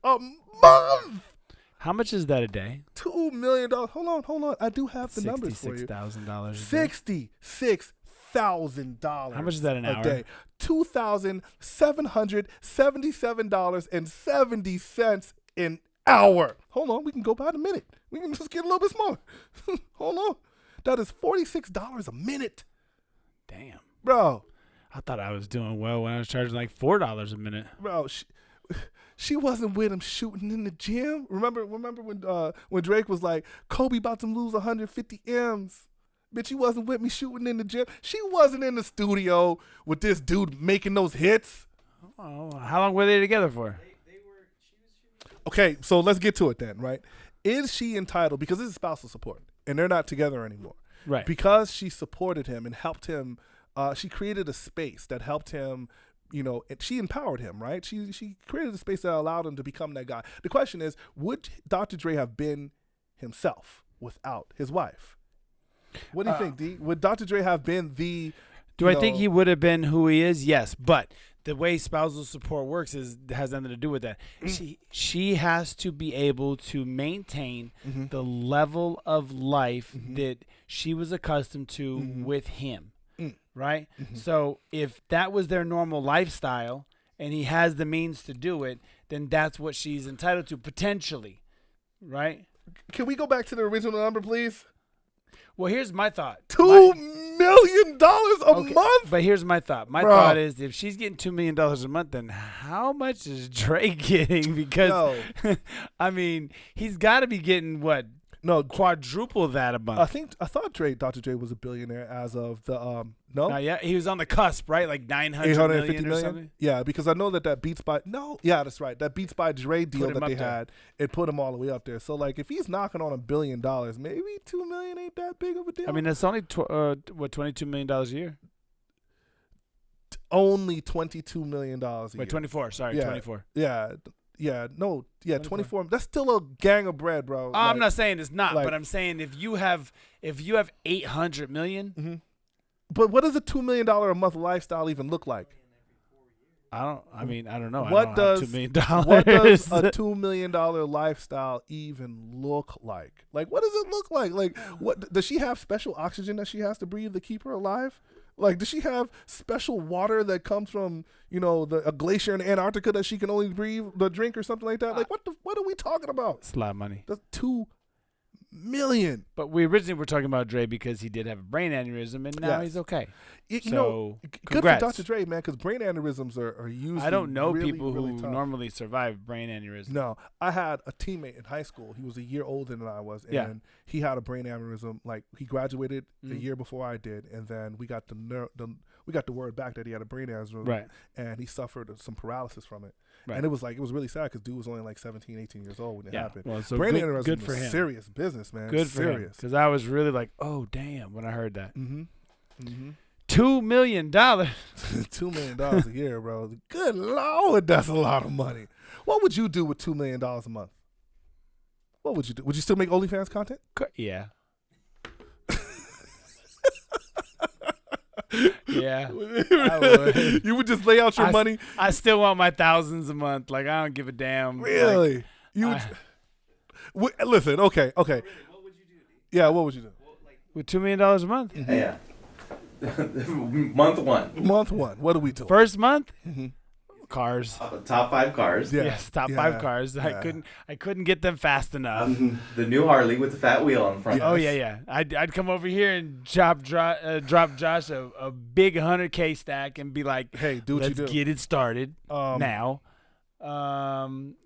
a month. How much is that a day? $2 million. Hold on. I do have the numbers for you. $66,000. $66,000. How much is that an hour? A day. $2,777.70 an hour. Hold on, we can go by the minute. We can just get a little bit smaller. Hold on. That is $46 a minute. Damn. Bro. I thought I was doing well when I was charging like $4 a minute. Bro, she wasn't with him shooting in the gym. Remember when Drake was like, Kobe about to lose 150 M's. Bitch, she wasn't with me shooting in the gym. She wasn't in the studio with this dude making those hits. Oh, how long were they together for? Okay, so let's get to it then, right? Is she entitled, because this is spousal support, and they're not together anymore. Right. Because she supported him and helped him, she created a space that helped him, and she empowered him, right? She created a space that allowed him to become that guy. The question is, would Dr. Dre have been himself without his wife? What do you think, D? Would Dr. Dre have been the... Do I think he would have been who he is? Yes, but the way spousal support works has nothing to do with that. She has to be able to maintain the level of life that she was accustomed to with him, right? So if that was their normal lifestyle and he has the means to do it, then that's what she's entitled to potentially, right? Can we go back to the original number, please? Well, here's my thought. $2 million a month. But here's my thought. My thought is, if she's getting $2 million a month, then how much is Dre getting? Because I mean, he's got to be getting what? No, quadruple that a month. I thought Dr. Dre was a billionaire as of the yeah, he was on the cusp, right? Like 900 million or something. Yeah, because I know that Beats by that's right. That Beats by Dre deal that they had, it put him all the way up there. So like, if he's knocking on $1 billion, maybe $2 million ain't that big of a deal. I mean, that's only $22 million a year. Only $22 million a year. Wait, 24. Sorry, 24. Yeah. Yeah, 24. That's still a gang of bread, bro. I'm not saying it's not, but I'm saying if you have 800 million. Mm-hmm. But what does a $2 million a month lifestyle even look like? I don't know. What does $2 million? What does a $2 million lifestyle even look like? Like, what does it look like? Like, what does she have special oxygen that she has to breathe to keep her alive? Like, does she have special water that comes from, a glacier in Antarctica that she can only drink or something like that? Like, what are we talking about? It's a lot of money. That's $2 million. But we originally were talking about Dre because he did have a brain aneurysm, and now he's okay. Good congrats. for Dr. Dre, man, because brain aneurysms are usually I don't know really, people really who tough. normally survive brain aneurysm. No, I had a teammate in high school. He was a year older than I was, and he had a brain aneurysm. Like, he graduated a year before I did, and then we got the word back that he had a brain aneurysm, right? And he suffered some paralysis from it. Right. And it was really sad because dude was only like 17, 18 years old when it happened. Well, so brain good aneurysm for him. is serious business, man. Good serious. for him. Because I was really like, oh, damn, when I heard that. Mm-hmm. Mm-hmm. $2 million. $2 million a year, bro. Good Lord, that's a lot of money. What would you do with $2 million a month? What would you do? Would you still make OnlyFans content? Yeah. Yeah, I would. You would just lay out your money? I still want my thousands a month. Like, I don't give a damn. Really? Like, you would listen, okay. What would you do? Yeah, what would you do? With $2 million a month? Mm-hmm. Yeah. Month one. What do we do? First month? Mm-hmm. Cars. Top 5 cars. Yes, top 5 cars. Yeah. I couldn't get them fast enough. The new Harley with the fat wheel on front. Yes. Oh yeah. I'd come over here and drop Josh a big 100K stack and be like, "Hey, do what you do. Let's get it started now." Like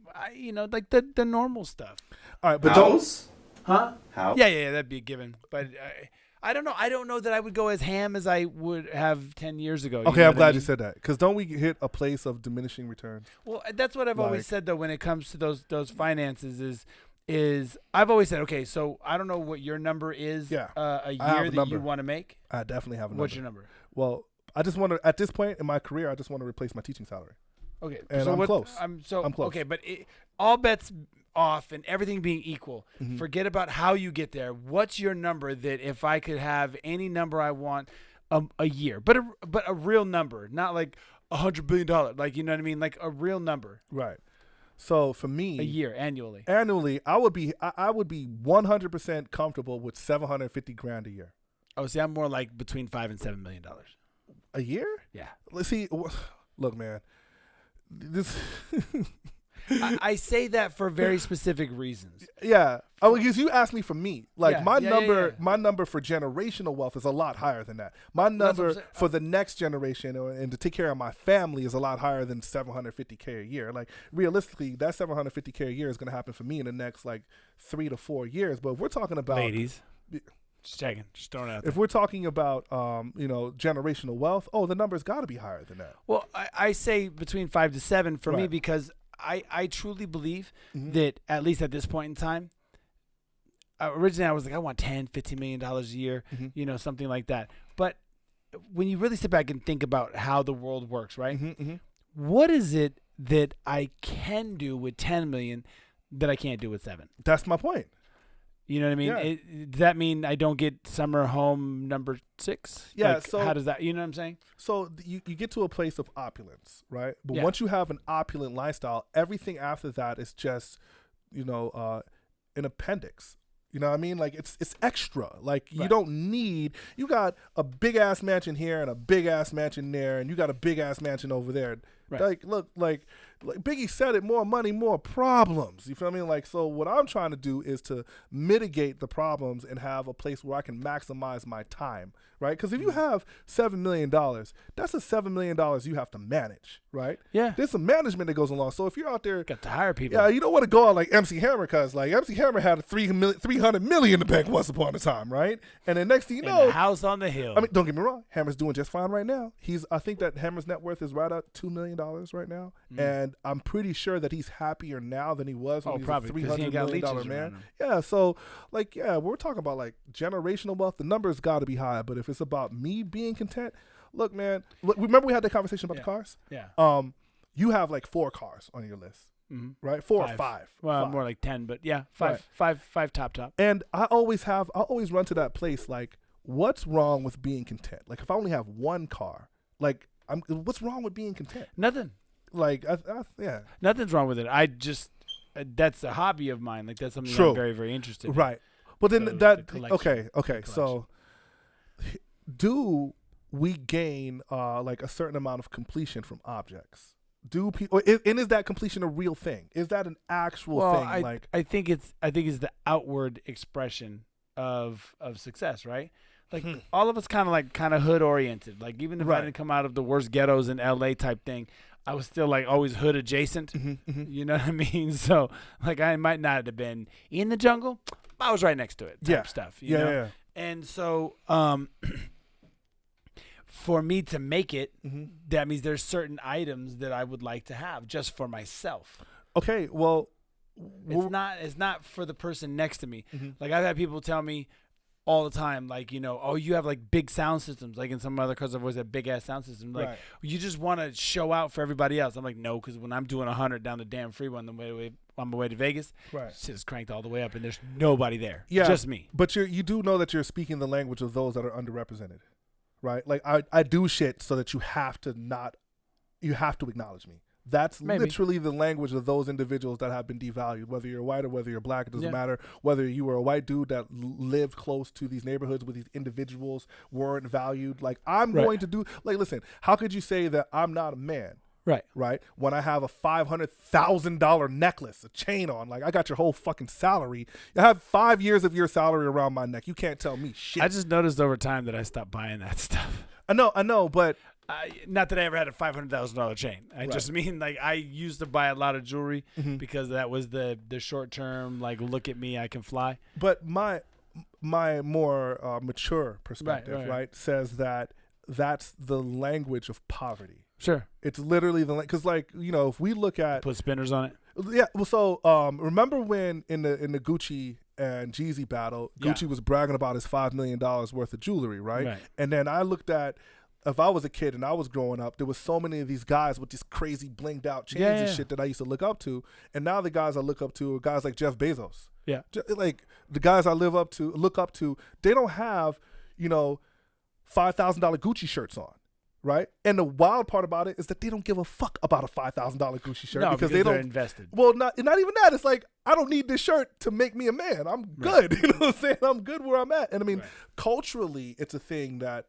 the normal stuff. All right, but house? Huh? House? Yeah, that'd be a given. But I don't know. I don't know that I would go as ham as I would have 10 years ago. Okay, I'm glad you said that, because don't we hit a place of diminishing returns? Well, that's what I've always said, though, when it comes to those finances is I've always said, okay, so I don't know what your number is a year that you want to make. I definitely have a number. What's your number? Well, I just want to, at this point in my career, I just want to replace my teaching salary. Okay. And so I'm close. I'm close. Okay, but all bets off and everything being equal, forget about how you get there. What's your number that if I could have any number I want a year, but a real number, not like $100 billion, like, you know what I mean, like a real number. Right. So for me, a year annually, I would be 100% comfortable with $750,000 a year. Oh, see, I'm more like between $5 and $7 million a year. Yeah. Let's see. Look, man, this. I say that for very specific reasons. Yeah. Because you asked me for me. Like, my number for generational wealth is a lot higher than that. My number for the next generation and to take care of my family is a lot higher than $750K a year. Like, realistically, that $750K a year is going to happen for me in the next, 3 to 4 years. But if we're talking about... Ladies. Just checking. Just throwing it out there. If we're talking about, generational wealth, the number's got to be higher than that. Well, I say between 5 to 7 for me because... I truly believe that, at least at this point in time, originally I was like, I want $10, $15 million a year, something like that. But when you really sit back and think about how the world works, right? What is it that I can do with 10 million that I can't do with 7? That's my point. You know what I mean? Yeah. Does that mean I don't get summer home number 6? Yeah. So how does that? You know what I'm saying? So you get to a place of opulence, right? But once you have an opulent lifestyle, everything after that is just, an appendix. You know what I mean? Like, it's extra. Like, you don't need. You got a big ass mansion here and a big ass mansion there, and you got a big ass mansion over there. Right. Like, look, like Biggie said it, more money, more problems. You feel me? Like, so what I'm trying to do is to mitigate the problems and have a place where I can maximize my time, right? Because if you have $7 million, that's a $7 million you have to manage, right? Yeah. There's some management that goes along. So if you're out there, Got to hire people. yeah, you don't want to go out like MC Hammer, because like MC Hammer had $300 million in the bank once upon a time, right? And then next thing you And know, a house on the hill. I mean, don't get me wrong, Hammer's doing just fine right now. I think that Hammer's net worth is right at $2 million right now, and I'm pretty sure that he's happier now than he was when he was probably, a 'cause he ain't got $300 million leeches man. around him. Yeah, so like, yeah, we're talking about like generational wealth. The numbers got to be high, but if it's about me being content, look, man. Remember we had that conversation about the cars? Yeah. You have like 4 cars on your list, right? 4 or 5. Well, 5. more like 10, but yeah, 5. Right. 5 top. And I always run to that place like, what's wrong with being content? Like if I only have 1 car, like what's wrong with being content? Nothing. Like yeah. Nothing's wrong with it. I just that's a hobby of mine. Like that's something True. I'm very, very interested in. Right. But then So, that the collection. okay. So do we gain like a certain amount of completion from objects? Do people and is that completion a real thing? Is that an actual thing? I think it's the outward expression of success, right? Like all of us kind of hood oriented. Like even if I didn't come out of the worst ghettos in LA type thing, I was still like always hood adjacent. You know what I mean? So like I might not have been in the jungle, but I was right next to it type stuff. You know? Yeah. And so for me to make it, that means there's certain items that I would like to have just for myself. Okay, well, It's not for the person next to me. Like I've had people tell me all the time, like, you know, oh, you have like big sound systems. Like in some other cars, I've always had big ass sound systems. Like you just want to show out for everybody else. I'm like, no, because when I'm doing 100 down the damn freeway on my way to Vegas, shit is cranked all the way up, and there's nobody there. Yeah, just me. But you do know that you're speaking the language of those that are underrepresented, right? Like I do shit so that you have to acknowledge me. That's literally the language of those individuals that have been devalued, whether you're white or whether you're black. It doesn't matter. Whether you were a white dude that lived close to these neighborhoods where these individuals weren't valued. Like I'm going to do, like, listen, how could you say that I'm not a man? Right. When I have a $500,000 necklace, a chain on, like I got your whole fucking salary. I have 5 years of your salary around my neck. You can't tell me shit. I just noticed over time that I stopped buying that stuff. I know, but not that I ever had a $500,000 chain. I just mean like I used to buy a lot of jewelry because that was the short term, like, look at me, I can fly. But my more mature perspective, right, says that that's the language of poverty. Sure. It's literally the, because like, you know, if we look at put spinners on it. Yeah. Well, so remember when in the Gucci and Jeezy battle, Gucci was bragging about his $5 million worth of jewelry, right? And then I looked at, if I was a kid and I was growing up, there was so many of these guys with these crazy blinged out chains and shit that I used to look up to. And now the guys I look up to are guys like Jeff Bezos. Yeah. Like the guys I look up to, they don't have, you know, $5,000 Gucci shirts on. Right, and the wild part about it is that they don't give a fuck about a $5,000 Gucci shirt because they're invested. Well, not even that. It's like, I don't need this shirt to make me a man. I'm good. You know what I'm saying? I'm good where I'm at. And I mean, culturally, it's a thing that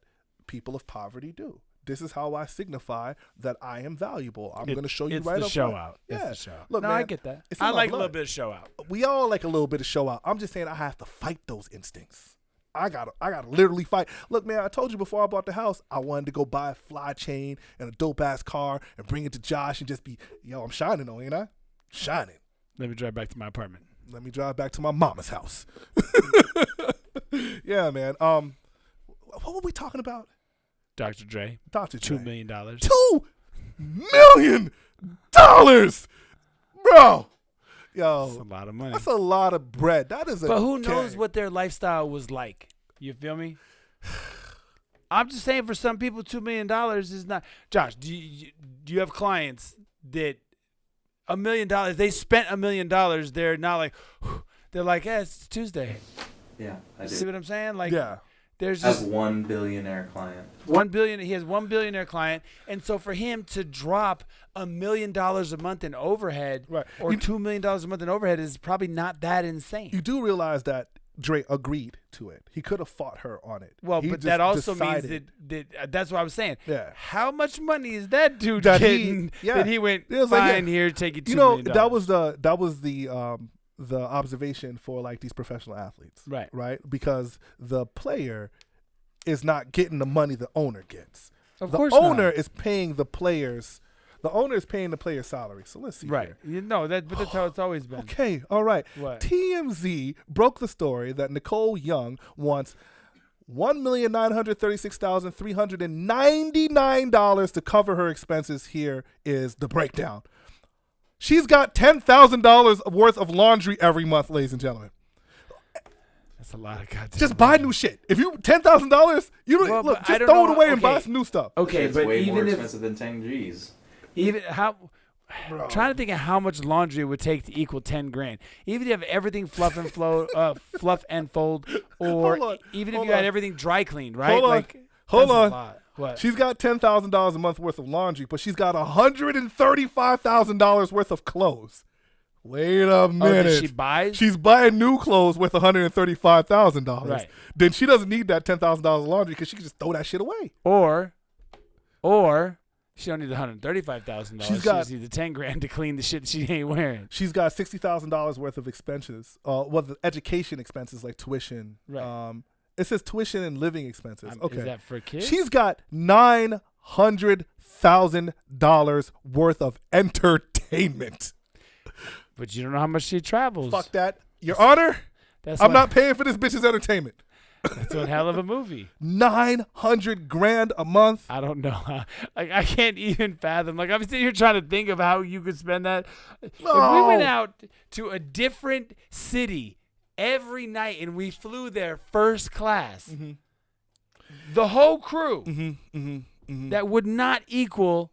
people of poverty do. This is how I signify that I am valuable. I'm going to show you right up front. It's the show out. Yeah. It's the show out. Look, no, man, I get that. I like a little bit of show out. We all like a little bit of show out. I'm just saying I have to fight those instincts. I gotta literally fight. Look, man, I told you before I bought the house, I wanted to go buy a fly chain and a dope ass car and bring it to Josh and just be, yo, I'm shining though, ain't I? Shining. Let me drive back to my apartment. Let me drive back to my mama's house. Yeah, man. What were we talking about? Dr. Dre. $2 million. $2 million, bro. Yo, that's a lot of money. That's a lot of bread. That is But who knows what their lifestyle was like? You feel me? I'm just saying, for some people, $2 million is not. Josh, do you have clients that $1 million? They spent $1 million. They're not like, they're like, yeah, it's Tuesday. Yeah, I do. See what I'm saying? Like, yeah. There's just one billionaire client. He has one billionaire client, and so for him to drop $1 million a month in overhead, or $2 million a month in overhead, is probably not that insane. You do realize that Dre agreed to it. He could have fought her on it. Well, He but just that also decided means that that's what I was saying. Yeah. How much money is that dude that getting that he went, It was fine, like, here, take you $2 you know, million. that was the observation for like these professional athletes. Right? Because the player is not getting the money the owner gets. Of the course owner not. is paying the players. The owner is paying the player's salary. So let's see. Right. Here. You know that, but that's how it's always been. Okay. All right. What? TMZ broke the story that Nicole Young wants $1,936,399 to cover her expenses. Here is the breakdown. She's got $10,000 worth of laundry every month, ladies and gentlemen. That's a lot of goddamn. Just buy new shit. If you $10,000, you don't Well, look. but I Just don't throw know- it away and okay. buy some new stuff. Okay, It's but way more even if expensive than 10 G's. even how. I'm trying to think of how much laundry it would take to equal 10 grand. Even if you have everything fluff and fold, or Hold on, even if hold you had on. everything dry cleaned, right? Hold on, Like, hold that's a on. lot. What? She's got $10,000 a month worth of laundry, but she's got $135,000 worth of clothes. Wait a minute. that she buys? She's buying new clothes worth $135,000. Right. Then she doesn't need that $10,000 of laundry because she can just throw that shit away. Or she don't need the $135,000. She just needs the 10 grand to clean the shit she ain't wearing. She's got $60,000 worth of expenses. The education expenses like tuition. Right. It says tuition and living expenses. Okay. Is that for kids? She's got $900,000 worth of entertainment. But you don't know how much she travels. Fuck that. Your Honor, I'm not paying for this bitch's entertainment. That's one hell of a movie. $900,000 a month. I don't know. Like, I can't even fathom. Like, I'm sitting here trying to think of how you could spend that. If we went out to a different city every night and we flew there first class, the whole crew, that would not equal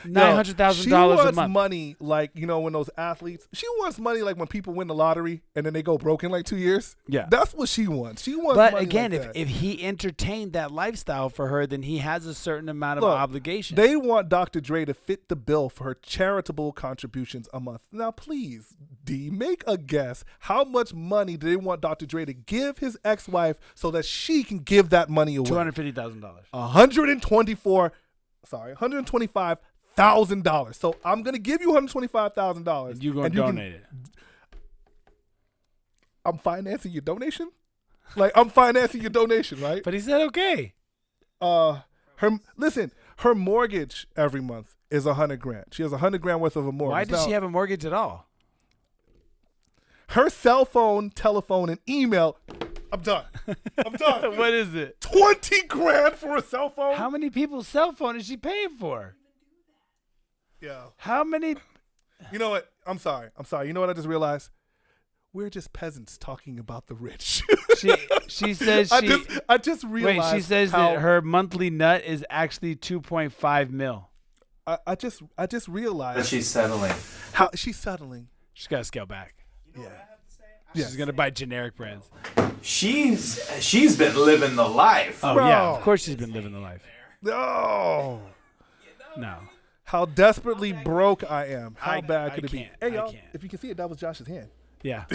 $900,000 She a wants month. money like, you know, when those athletes, she wants money like when people win the lottery and then they go broke in like 2 years. Yeah. That's what she wants. She wants But money again, like that. if he entertained that lifestyle for her, then he has a certain amount of Look, obligation. They want Dr. Dre to fit the bill for her charitable contributions a month. Now, please, D, make a guess. How much money do they want Dr. Dre to give his ex-wife so that she can give that money away? $250,000. $125,000. So I'm gonna give you $125,000. And you're going to donate it. I'm financing your donation. Like, I'm financing your donation, right? But he said okay. Her mortgage every month is $100,000. She has $100,000 worth of a mortgage. Why does she have a mortgage at all? Her cell phone, telephone, and email? I'm done. What is it? $20,000 for a cell phone? How many people's cell phone is she paying for? Yeah. How many? You know what? I'm sorry. You know what I just realized? We're just peasants talking about the rich. She says she. I just realized. Wait, she says that her monthly nut is actually 2.5 mil. I just realized. But she's settling. How she's settling. She's got to scale back. Yeah. She's gonna buy generic brands. She's been living the life. Oh Bro. yeah, of course she's been living the life. No. No. How desperately broke I am. How bad could it be? can't. Hey, I y'all, can't. if you can see it, that was Josh's hand. Yeah.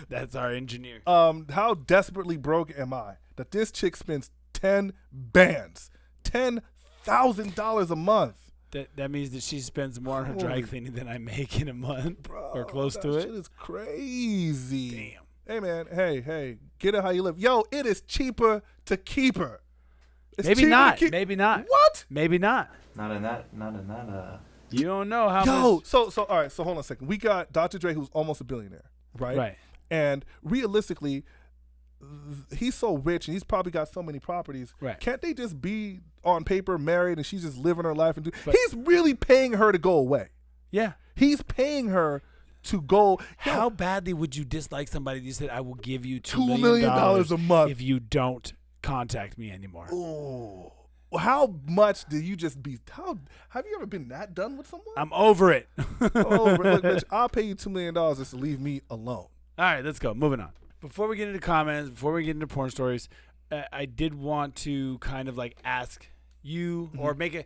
That's our engineer. How desperately broke am I that this chick spends 10 bands, $10,000 a month? That means that she spends more on her dry cleaning than I make in a month, Bro, or close that to it. shit is crazy. Damn. Hey, man. Hey. Get it how you live. Yo, it is cheaper to keep her. It's Maybe cheaper to not. keep- Maybe not. What? Maybe not. Not in that. You don't know how Yo, much. so all right. So hold on a second. We got Dr. Dre, who's almost a billionaire, right? Right. And realistically, he's so rich and he's probably got so many properties. Right. Can't they just be on paper married and she's just living her life and But- he's really paying her to go away. Yeah. He's paying her to go. How badly would you dislike somebody that you said, I will give you $2 million a month if you don't contact me anymore? Oh, how much do you just be? Have you ever been that done with someone? I'm over it. Look, bitch, I'll pay you $2 million just to leave me alone. All right, let's go. Moving on. Before we get into comments, before we get into porn stories, I did want to kind of like ask you or make a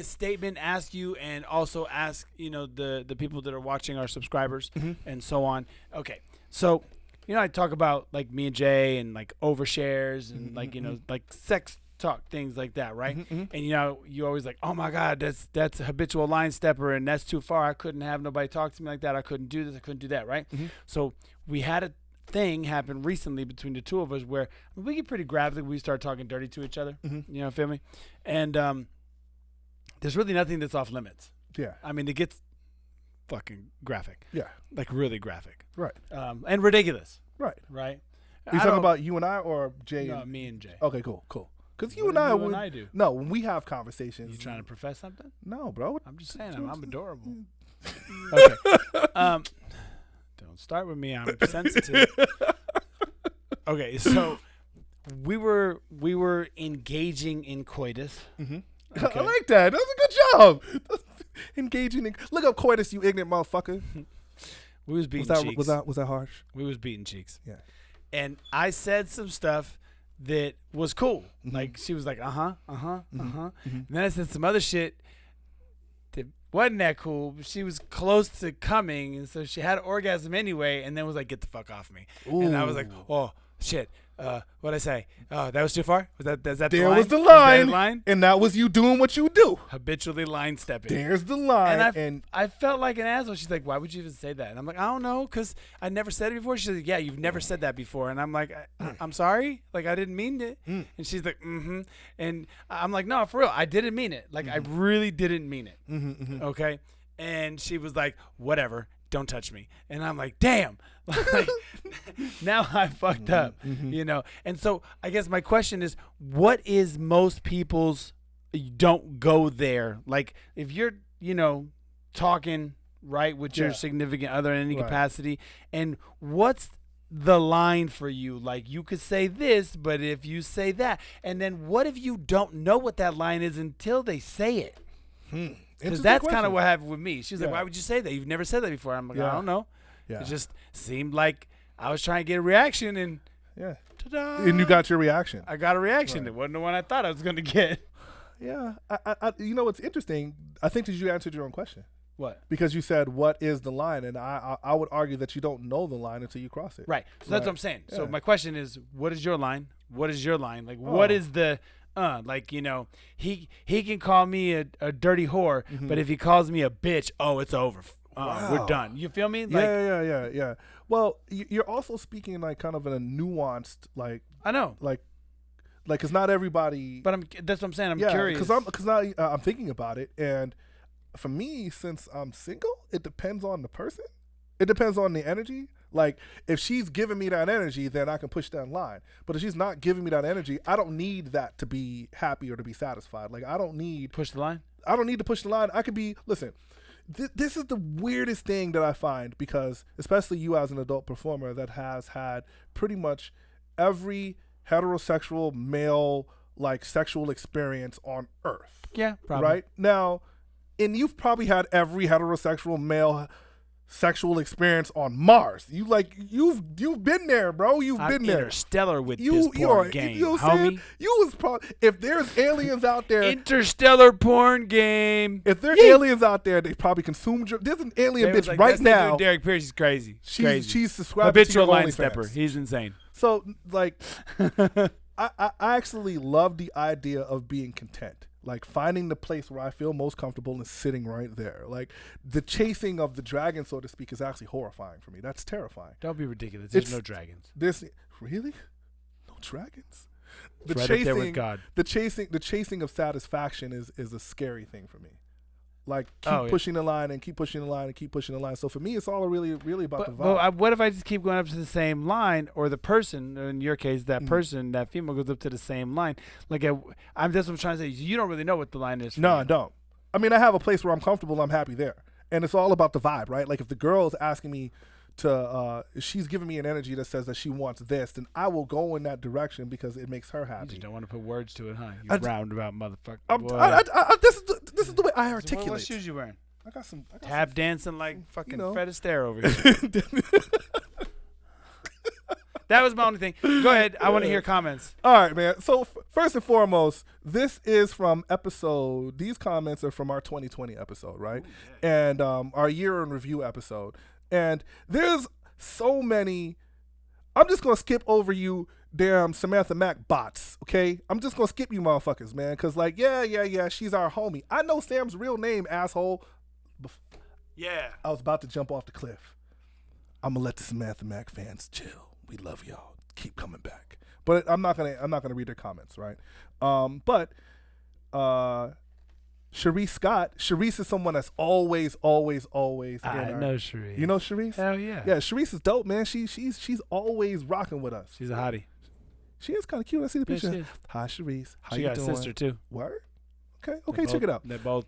statement, ask you, and also ask the people that are watching, our subscribers, and so on. Okay, so I talk about like me and Jay and like overshares and like like sex talk, things like that, right? And you always like, oh my God, that's a habitual line stepper and that's too far. I couldn't have nobody talk to me like that. I couldn't do this. I couldn't do that, right? So we had a thing happen recently between the two of us where we get pretty graphic. We start talking dirty to each other. Feel me? And there's really nothing that's off limits. Yeah. I mean, it gets fucking graphic. Yeah. Like really graphic. Right. And ridiculous. Right. Right. Are you talking about you and I or Jay? No, me and Jay. Okay, cool. Because you What and I do you would. and I do? No, when we have conversations. You trying to profess something? No, bro. I'm just saying, I'm adorable. Okay. Don't start with me. I'm sensitive. Okay, so we were engaging in coitus. Okay. I like that. That's a good job. Engaging in. Look up coitus, you ignorant motherfucker. We was beating cheeks. Was that harsh? We was beating cheeks. Yeah. And I said some stuff that was cool. Like she was like, and then I said some other shit that wasn't that cool, but she was close to coming, and so she had an orgasm anyway, and then was like, get the fuck off me. Ooh. And I was like, oh shit. What'd I say? Oh, that was too far? Was that the line? There was the line, and that was you doing what you do. Habitually line stepping. There's the line. And I felt like an asshole. She's like, why would you even say that? And I'm like, I don't know, because I never said it before. She's like, yeah, you've never said that before. And I'm like, I'm sorry? Like, I didn't mean it. And she's like, And I'm like, no, for real, I didn't mean it. Like, I really didn't mean it. Okay? And she was like, whatever. Don't touch me. And I'm like, damn. Like, now I fucked up, And so I guess my question is, what is most people's don't go there? Like if you're, talking right with your significant other in any capacity, and what's the line for you? Like you could say this, but if you say that, and then what if you don't know what that line is until they say it? Because that's kind of what happened with me. She's like, why would you say that? You've never said that before. I'm like, I don't know. Yeah. It just seemed like I was trying to get a reaction, and ta-da! And you got your reaction. I got a reaction. It wasn't the one I thought I was going to get. Yeah. I what's interesting, I think that you answered your own question. What? Because you said, what is the line? And I would argue that you don't know the line until you cross it. Right. So that's what I'm saying. Yeah. So my question is, what is your line? What is your line? Like, what is the... he can call me a dirty whore, but if he calls me a bitch, it's over. We're done. You feel me? Like, yeah. Well, you're also speaking like kind of in a nuanced, like I know, like it's not everybody. But that's what I'm saying. I'm curious because I'm thinking about it, and for me, since I'm single, it depends on the person. It depends on the energy. Like, if she's giving me that energy, then I can push that line. But if she's not giving me that energy, I don't need that to be happy or to be satisfied. Like, I don't need... Push the line? I don't need to push the line. I could be... Listen, this is the weirdest thing that I find, because especially you as an adult performer that has had pretty much every heterosexual male, like, sexual experience on Earth. Yeah, probably. Right? Now, and you've probably had every heterosexual male... sexual experience on Mars. You've been there, bro. You've been there. Interstellar with this porn game, homie. You was probably, if there's aliens out there. Interstellar porn game. If there's aliens out there, they probably consumed your. There's an alien bitch right now. Derrick Pierce is crazy. She's subscribed habitual to your line OnlyFans. stepper. He's insane. So like, I actually love the idea of being content. Like finding the place where I feel most comfortable and sitting right there. Like the chasing of the dragon, so to speak, is actually horrifying for me. That's terrifying. Don't be ridiculous. There's no dragons. Really? No dragons? It's right up there with God. The chasing of satisfaction is a scary thing for me. Like keep pushing the line and keep pushing the line and keep pushing the line. So for me, it's all really about the vibe. Well, what if I just keep going up to the same line, or the person, in your case, that person, that female goes up to the same line? Like that's what I'm trying to say. You don't really know what the line is. No, I don't. I mean, I have a place where I'm comfortable. I'm happy there, and it's all about the vibe, right? Like if the girl is asking me to, she's giving me an energy that says that she wants this, then I will go in that direction because it makes her happy. You just don't want to put words to it, huh? You roundabout motherfucker. This is the way I articulate. What shoes you wearing? I got some tap dancing like fucking Fred Astaire over here. That was my only thing. Go ahead. I want to hear comments. All right, man. So first and foremost, this is from episode. These comments are from our 2020 episode, right? Ooh, yeah. And our year in review episode. And there's so many I'm just gonna skip over you, damn Samantha Mack bots. Okay, I'm just gonna skip you, motherfuckers, man. Cause like, yeah, she's our homie. I know Sam's real name, asshole. Yeah. I was about to jump off the cliff. I'm gonna let the Samantha Mack fans chill. We love y'all. Keep coming back. But I'm not gonna read their comments, right? But Sharice Scott. Sharice is someone that's always. I know Sharice. You know Sharice? Hell yeah. Yeah, Sharice is dope, man. She's always rocking with us. She's a hottie. She is kind of cute. I see the picture. she is. Hi, Sharice. How She you got doing? a sister too. Word? Okay, check it out. They're both.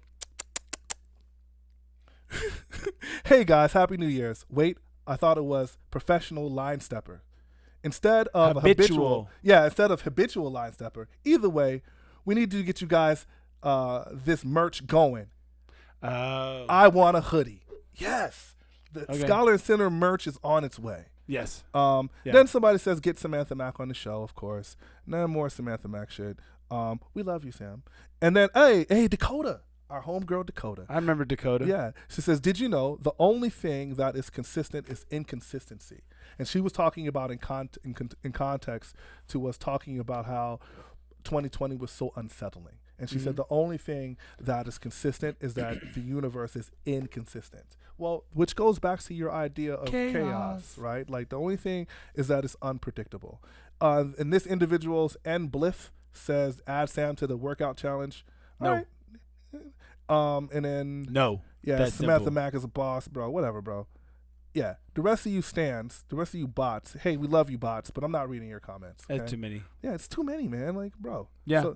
Hey guys, Happy New Year's. Wait, I thought it was professional line stepper. Instead of Habitual. instead of habitual line stepper. Either way, we need to get you guys this merch going. I want a hoodie. Yes. The Scholar Center merch is on its way. Yes. Then somebody says, get Samantha Mack on the show, of course. No more Samantha Mack shit. We love you, Sam. And then, hey, Dakota. Our homegirl Dakota. I remember Dakota. Yeah. She says, did you know the only thing that is consistent is inconsistency? And she was talking about in context to us talking about how 2020 was so unsettling. And she said the only thing that is consistent is that the universe is inconsistent. Well, which goes back to your idea of chaos, right? Like the only thing is that it's unpredictable. And this individual's N Bliff says, add Sam to the workout challenge. No. All right. And then That's Samantha simple. Mack is a boss, bro. Whatever, bro. Yeah, the rest of you stands, the rest of you bots. Hey, we love you, bots, but I'm not reading your comments. Okay? That's too many. Yeah, it's too many, man. Like, bro. Yeah.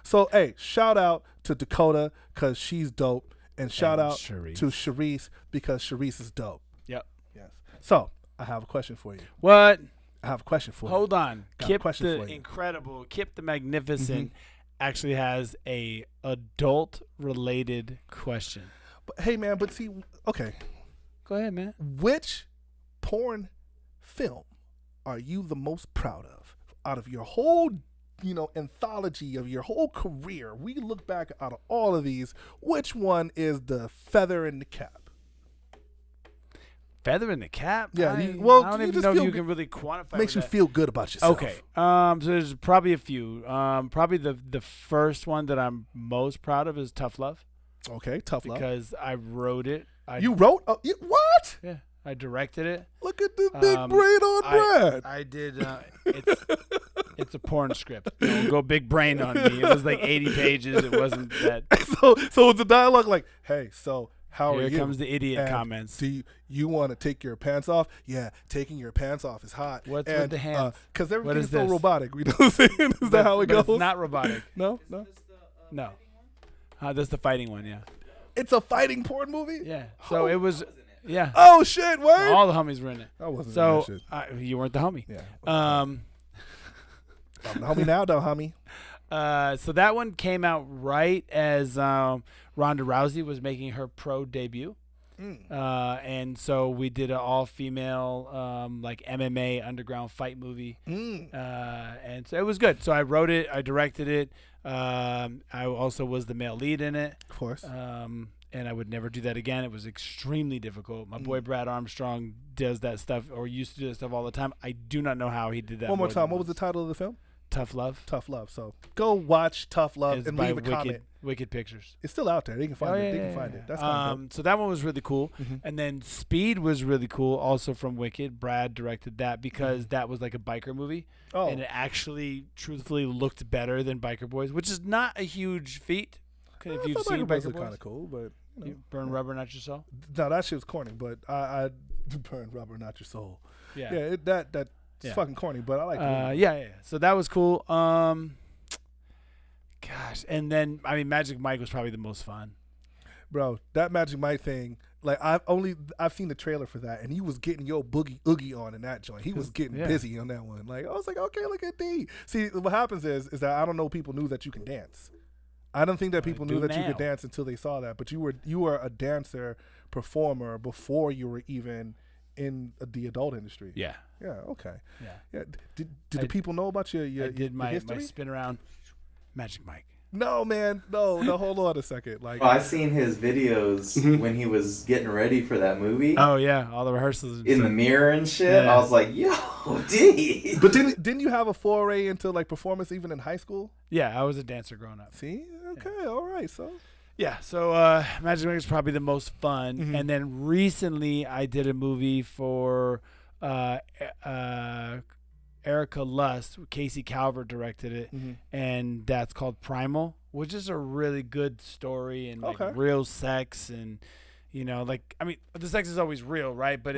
So, hey, shout out to Dakota because she's dope, and shout out Sharice. to Sharice because Sharice is dope. Yep. Yes. So, I have a question for you. What? I have a question for you. Hold on. Got a Kip question the for you. Incredible, Kip the Magnificent actually has a adult-related question. But, hey, man, but see, okay. Go ahead, man. Which porn film are you the most proud of out of your whole, anthology of your whole career? We look back out of all of these. Which one is the feather in the cap? Feather in the cap? Yeah. I you don't even just know if feel you good- can really quantify makes you that. feel good about yourself. Okay. So there's probably a few. Probably the first one that I'm most proud of is Tough Love. Okay. Tough love. Because I wrote it. You wrote? What? Yeah. I directed it. Look at this big brain on Brad. I did. It's a porn script. Don't go big brain on me. It was like 80 pages. It wasn't that. So it's a dialogue like, hey, so how are you? Here comes the idiot And comments. Do you want to take your pants off? Yeah, taking your pants off is hot. What's with the hands? Because What everything's is so this? robotic. You know what I'm saying? Is that how it But goes? It's not robotic. No. No. That's the fighting one. Yeah. It's a fighting porn movie? Yeah. So it was. Yeah. Oh, shit, word? All the homies were in it. I wasn't So in that shit. you weren't the homie. Yeah. Um. I'm the homie now, though, homie. So that one came out right as Ronda Rousey was making her pro debut. And so we did an all-female like MMA underground fight movie. And so it was good. So I wrote it. I directed it. I also was the male lead in it. Of course. And I would never do that again. It was extremely difficult. My boy Brad Armstrong does that stuff, or used to do that stuff all the time. I do not know how he did that. One more time. than What was the once. title of the film? Tough Love. Tough Love. So go watch Tough Love It's and by leave a comment. Wicked Pictures. It's still out there. They can find it. They yeah, can find yeah. it. That's kind of dope. So that one was really cool. And then Speed was really cool, also from Wicked. Brad directed that because that was like a biker movie. Oh. And it actually, truthfully, looked better than Biker Boys, which is not a huge feat. If you've seen Biker Boys, kind of cool, but you burn rubber, not your soul. No, that shit was corny. But I burn rubber, not your soul. Yeah. Yeah, that's fucking corny. But I like it. Yeah. So that was cool. Gosh, and then Magic Mike was probably the most fun. Bro, that Magic Mike thing. Like I've seen the trailer for that, and he was getting your boogie oogie on in that joint. He was getting busy on that one. Like I was like, okay, look at D. See, what happens is that I don't know people knew that you can dance. I don't think that people knew that you could dance until they saw that. But you were a dancer performer before you were even in the adult industry. Yeah. Yeah. Okay. Yeah. Did the people know about your I did my history? spin around. Magic Mike. No, man. No, hold on a second. Like, I seen his videos when he was getting ready for that movie. Oh yeah, all the rehearsals in the mirror and shit. Yeah. I was like, yo, D. but didn't you have a foray into like performance even in high school? Yeah, I was a dancer growing up. See, okay, all right, so. Yeah, so Magic Mike is probably the most fun. And then recently I did a movie for Erica Lust. Casey Calvert directed it, and that's called Primal, which is a really good story and like real sex and, you know, like, I mean, the sex is always real, right? But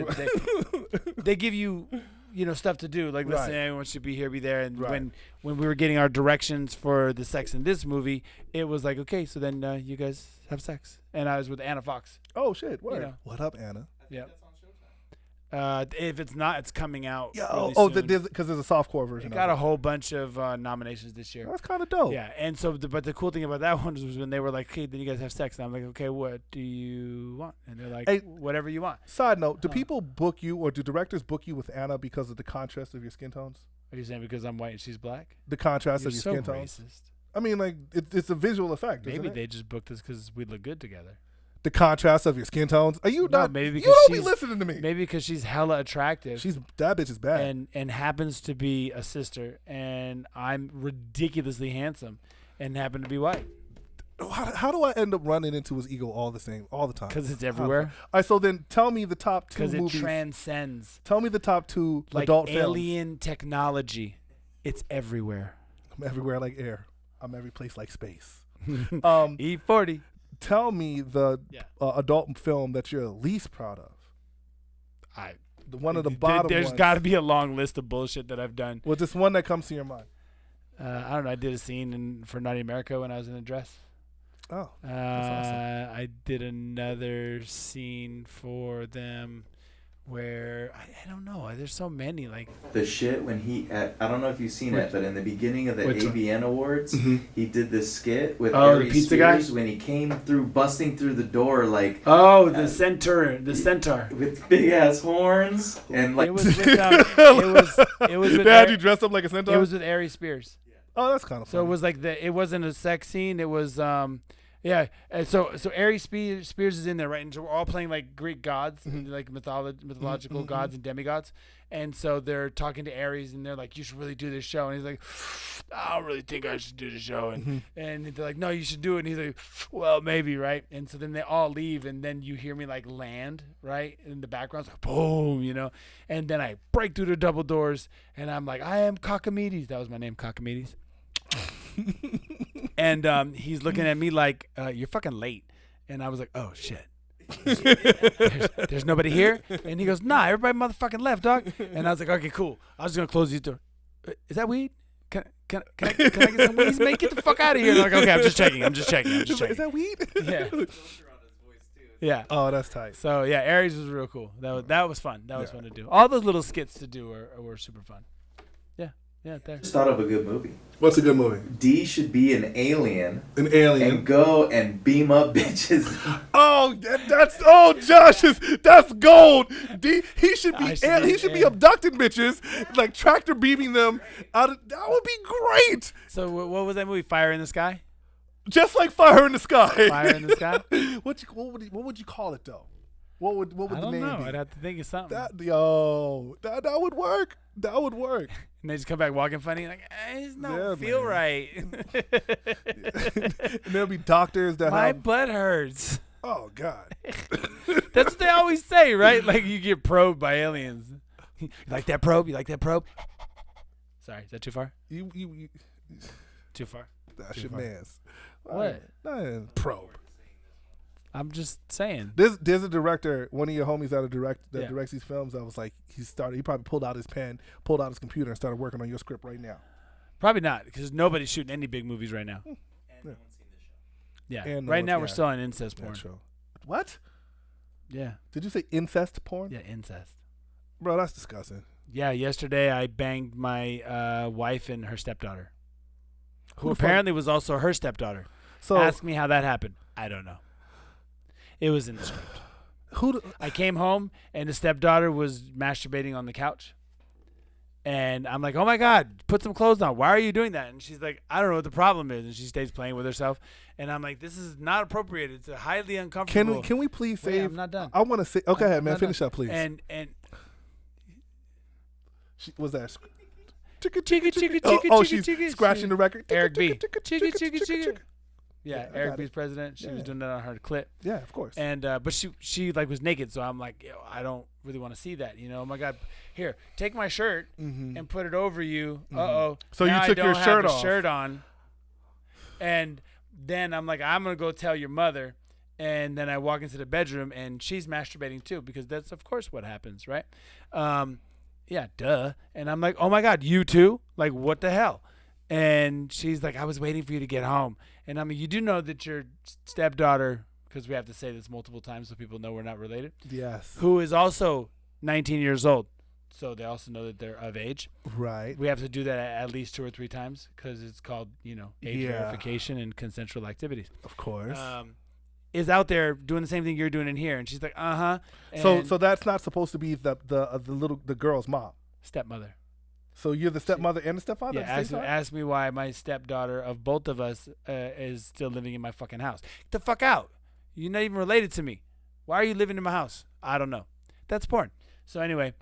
they give you, you know, stuff to do. Like, let's say everyone should be here, be there. And when we were getting our directions for the sex in this movie, it was like, okay, so then you guys have sex. And I was with Anna Fox. Oh, shit. Word. You know. What up, Anna? Yeah. If it's not, it's coming out. Yeah, really soon. because there's a softcore version. It got a whole bunch of nominations this year. That's kind of dope. Yeah, and so, but the cool thing about that one was when they were like, "Okay, then you guys have sex," and I'm like, "Okay, what do you want?" And they're like, Hey, "Whatever you want." Side note: do people book you, or do directors book you with Anna because of the contrast of your skin tones? Are you saying because I'm white and she's black? The contrast You're of your so skin tones. racist. I mean, like it's a visual effect. Maybe isn't it? they just booked us because we look good together. The contrast of your skin tones. Are you No, not? maybe You because don't be she's- listening to me. Maybe because she's hella attractive. That bitch is bad. and happens to be a sister, and I'm ridiculously handsome, and happen to be white How do I end up running into his ego all the time? because it's everywhere. All right, so then tell me the top two Because it movies. transcends Tell me the top two like adult films. alien technology. It's everywhere. I'm everywhere like air. I'm every place like space. E40. Tell me the adult film that you're least proud of. One of the bottom There's ones. got to be a long list of bullshit that I've done. Well, just one that comes to your mind. I don't know. I did a scene for Naughty America when I was in a dress. Oh, that's awesome. I did another scene for them where I don't know. There's so many. Like The shit when I don't know if you've seen it, but in the beginning of the Which one? AVN Awards, he did this skit with Oh, the Ari pizza guy? Spears when he came through, busting through the door like the centaur, with big ass horns and like It was with it was with They had you dressed up like a centaur? It was with Ari Spears. Oh, that's kind of So it was like it wasn't a sex scene. It was yeah. And so Ari Spears is in there, right? And so we're all playing like Greek gods, and like mythological gods and demigods. And so they're talking to Ares, and they're like, "You should really do this show." And he's like, "I don't really think I should do the show." And they're like, "No, you should do it." And he's like, "Well, maybe, right?" And so then they all leave, and then you hear me like land, right? In the background, it's like boom, you know. And then I break through the double doors, and I'm like, "I am Cockamedes." That was my name, Cockamedes. And he's looking at me like, "You're fucking late." And I was like, "Oh shit, there's nobody here." And he goes, "Nah, everybody motherfucking left, dog." And I was like, "Okay, cool. I was gonna close these doors. Is that weed? Can I get some weed? Man, get the fuck out of here." And I'm like, "Okay, I'm just checking. Is that weed? Yeah. Yeah. Oh, that's tight. So yeah, Aries was real cool. That was fun. That was fun to do. All those little skits to do were super fun. Yeah, there. just thought of a good movie. What's a good movie? D should be an alien. An alien. And go and beam up bitches. Oh, Josh that's gold. He should be abducting bitches, like tractor beaming them out. That would be great. So what was that movie? Fire in the Sky. Just like Fire in the Sky. Fire in the Sky. What would you call it though? What would I the don't name know. be? I'd have to think of something. That would work. That would work. And they just come back walking funny, like, it's no Yeah, feel man. right. And there'll be doctors that My have. butt hurts. Oh God. That's what they always say, right? Like you get probed by aliens. You like that probe? You like that probe? Sorry, is that too far? You Too far. that's Too your far. man's. What? Probe. I'm just saying. There's a director, one of your homies that Yeah. directs these films. I was like, he probably pulled out his pen, pulled out his computer, and started working on your script right now. Probably not, because nobody's shooting any big movies right now. Yeah. And no Right one's- now we're yeah. still on incest porn. That show. What? Yeah. Did you say incest porn? Yeah, incest. Bro, that's disgusting. Yeah, yesterday I banged my wife and her stepdaughter, who the fuck- apparently was also her stepdaughter. So Ask me how that happened. I don't know. It was in the script. I came home and the stepdaughter was masturbating on the couch, And I'm like, oh my God, put some clothes on. Why are you doing that? And she's like, I don't know what the problem is. And she stays playing with herself. And I'm like, this is not appropriate. It's a highly uncomfortable. Can we please save? I'm not done. I want to say. Okay, ahead, man. Finish done. up, please. And was that? She's scratching the record. Eric B. Yeah, Eric B's president. She was doing that on her clip. Yeah, of course. And but she like was naked, so I'm like, I don't really want to see that. Oh my God, here, take my shirt and put it over you. So now you took I don't your have shirt the off. shirt on. And then I'm like, I'm gonna go tell your mother. And then I walk into the bedroom and she's masturbating too, because that's of course what happens, right? Yeah, duh. And I'm like, oh my God, you too? Like, what the hell? And she's like, I was waiting for you to get home. And I mean, you do know that your stepdaughter, because we have to say this multiple times so people know we're not related. Yes. Who is also 19 years old. So they also know that they're of age. Right. We have to do that at least 2 or 3 times because it's called, age verification and consensual activities. Of course. Is out there doing the same thing you're doing in here. And she's like, uh-huh. So that's not supposed to be the girl's mom. Stepmother. So you're the stepmother and the stepfather? Yeah, ask me why my stepdaughter of both of us is still living in my fucking house. Get the fuck out. You're not even related to me. Why are you living in my house? I don't know. That's porn. So anyway,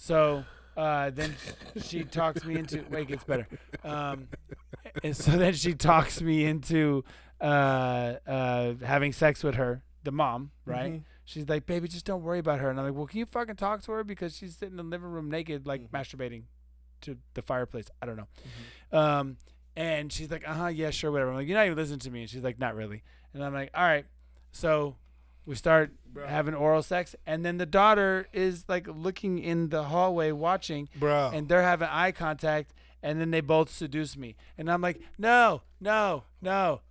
then she talks me into, wait, it gets better. And so then she talks me into having sex with her, the mom, right? Mm-hmm. She's like, baby, just don't worry about her. And I'm like, well, can you fucking talk to her? Because she's sitting in the living room naked, like masturbating to the fireplace. I don't know. Mm-hmm. And she's like, yeah, sure, whatever. I'm like, you're not even listening to me. And she's like, not really. And I'm like, all right. So we start having oral sex. And then the daughter is like looking in the hallway watching. And they're having eye contact. And then they both seduce me. And I'm like, no.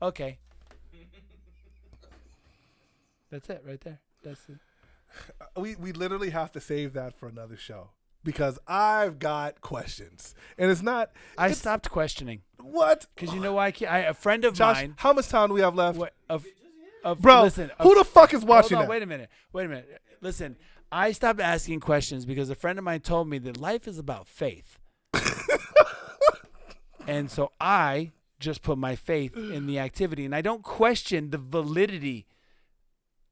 Okay. That's it right there. That's it. We literally have to save that for another show. Because I've got questions, and it's not. I stopped questioning. What? Because you know why? A friend of Josh, mine. how much time do we have left? Bro, listen, who the fuck is watching that? Wait a minute. Listen, I stopped asking questions because a friend of mine told me that life is about faith, and so I just put my faith in the activity, and I don't question the validity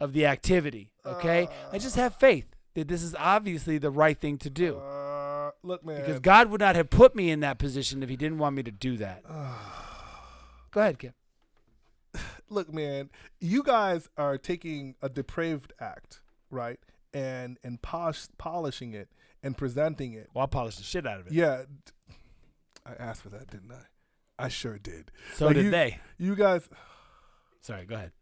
of the activity. Okay, I just have faith that this is obviously the right thing to do. Look, man. Because God would not have put me in that position if he didn't want me to do that. Go ahead, Kip. Look, man, you guys are taking a depraved act, right? And polishing it and presenting it. Well, I polished the shit out of it. Yeah. I asked for that, didn't I? I sure did. So did they. You guys. Sorry, go ahead.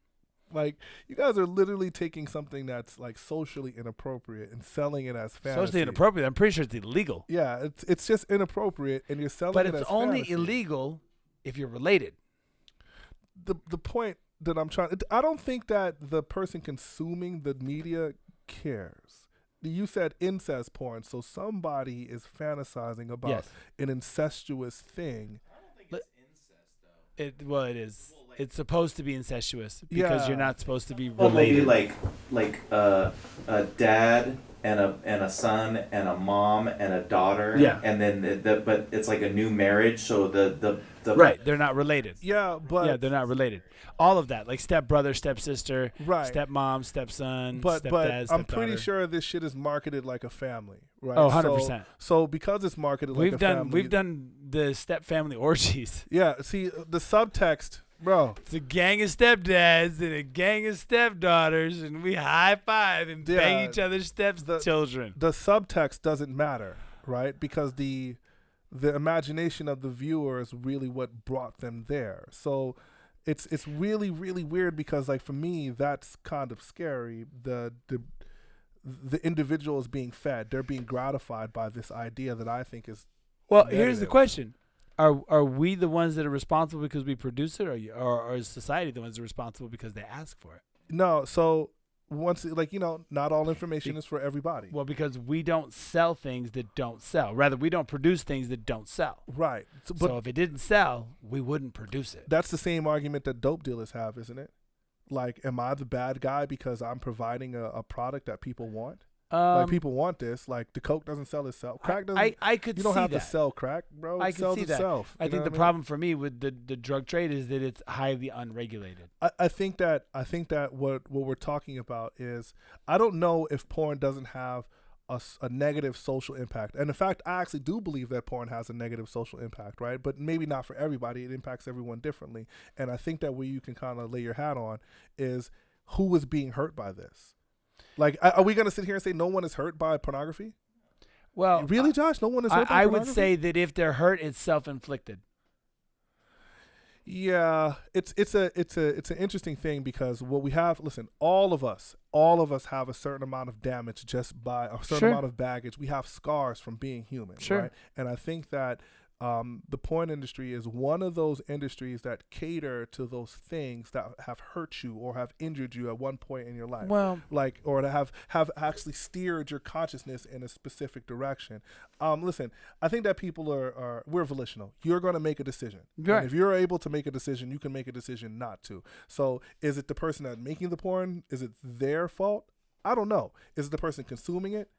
Like, you guys are literally taking something that's like socially inappropriate and selling it as fantasy. Socially inappropriate? I'm pretty sure it's illegal. Yeah, it's just inappropriate, and you're selling it as But it's only fantasy. illegal if you're related. The point that I'm trying, I don't think that the person consuming the media cares. You said incest porn, so somebody is fantasizing about an incestuous thing. I don't think it's incest, though. It is. It's supposed to be incestuous because you're not supposed to be related. Well, maybe like a dad and a son and a mom and a daughter. Yeah. And then but it's like a new marriage, so the right, they're not related. Yeah, but they're not related. All of that, like stepbrother, stepsister, right, stepmom, stepson, but stepdad, I'm pretty sure this shit is marketed like a family, right? Oh, 100%. So because it's marketed like a family, we've done the step family orgies. Yeah, see the subtext. Bro, it's a gang of stepdads and a gang of stepdaughters, and we high five and bang each other's stepchildren. The subtext doesn't matter, right? Because the imagination of the viewer is really what brought them there. So it's really, really weird because, like, for me, that's kind of scary. The individual is being fed; they're being gratified by this idea that I think is. Well, negative. Here's the question. Are we the ones that are responsible because we produce it, or is society the ones that are responsible because they ask for it? No, so once, like, not all information is for everybody. Well, because we don't sell things that don't sell. Rather, we don't produce things that don't sell. Right. So if it didn't sell, we wouldn't produce it. That's the same argument that dope dealers have, isn't it? Like, am I the bad guy because I'm providing a product that people want? Like people want this. Like the coke doesn't sell itself. Crack doesn't. I could You don't see have that. to sell crack, bro. I It can sells see that. itself. I You know think the what problem for me with the drug trade is that it's highly unregulated. I think that what we're talking about is, I don't know if porn doesn't have a negative social impact. And in fact, I actually do believe that porn has a negative social impact, right? But maybe not for everybody. It impacts everyone differently. And I think that where you can kind of lay your hat on is who is being hurt by this. Like, are we going to sit here and say no one is hurt by pornography? Well, really, Josh? No one is hurt by I pornography? would say that if they're hurt, it's self-inflicted. Yeah, it's an interesting thing, because what we have, listen, all of us have a certain amount of damage just by a certain amount of baggage. We have scars from being human, right? And I think that the porn industry is one of those industries that cater to those things that have hurt you or have injured you at one point in your life. Well, like, or to have actually steered your consciousness in a specific direction. Listen, I think that people we're volitional. You're going to make a decision. Right. And if you're able to make a decision, you can make a decision not to. So is it the person that's making the porn? Is it their fault? I don't know. Is it the person consuming it?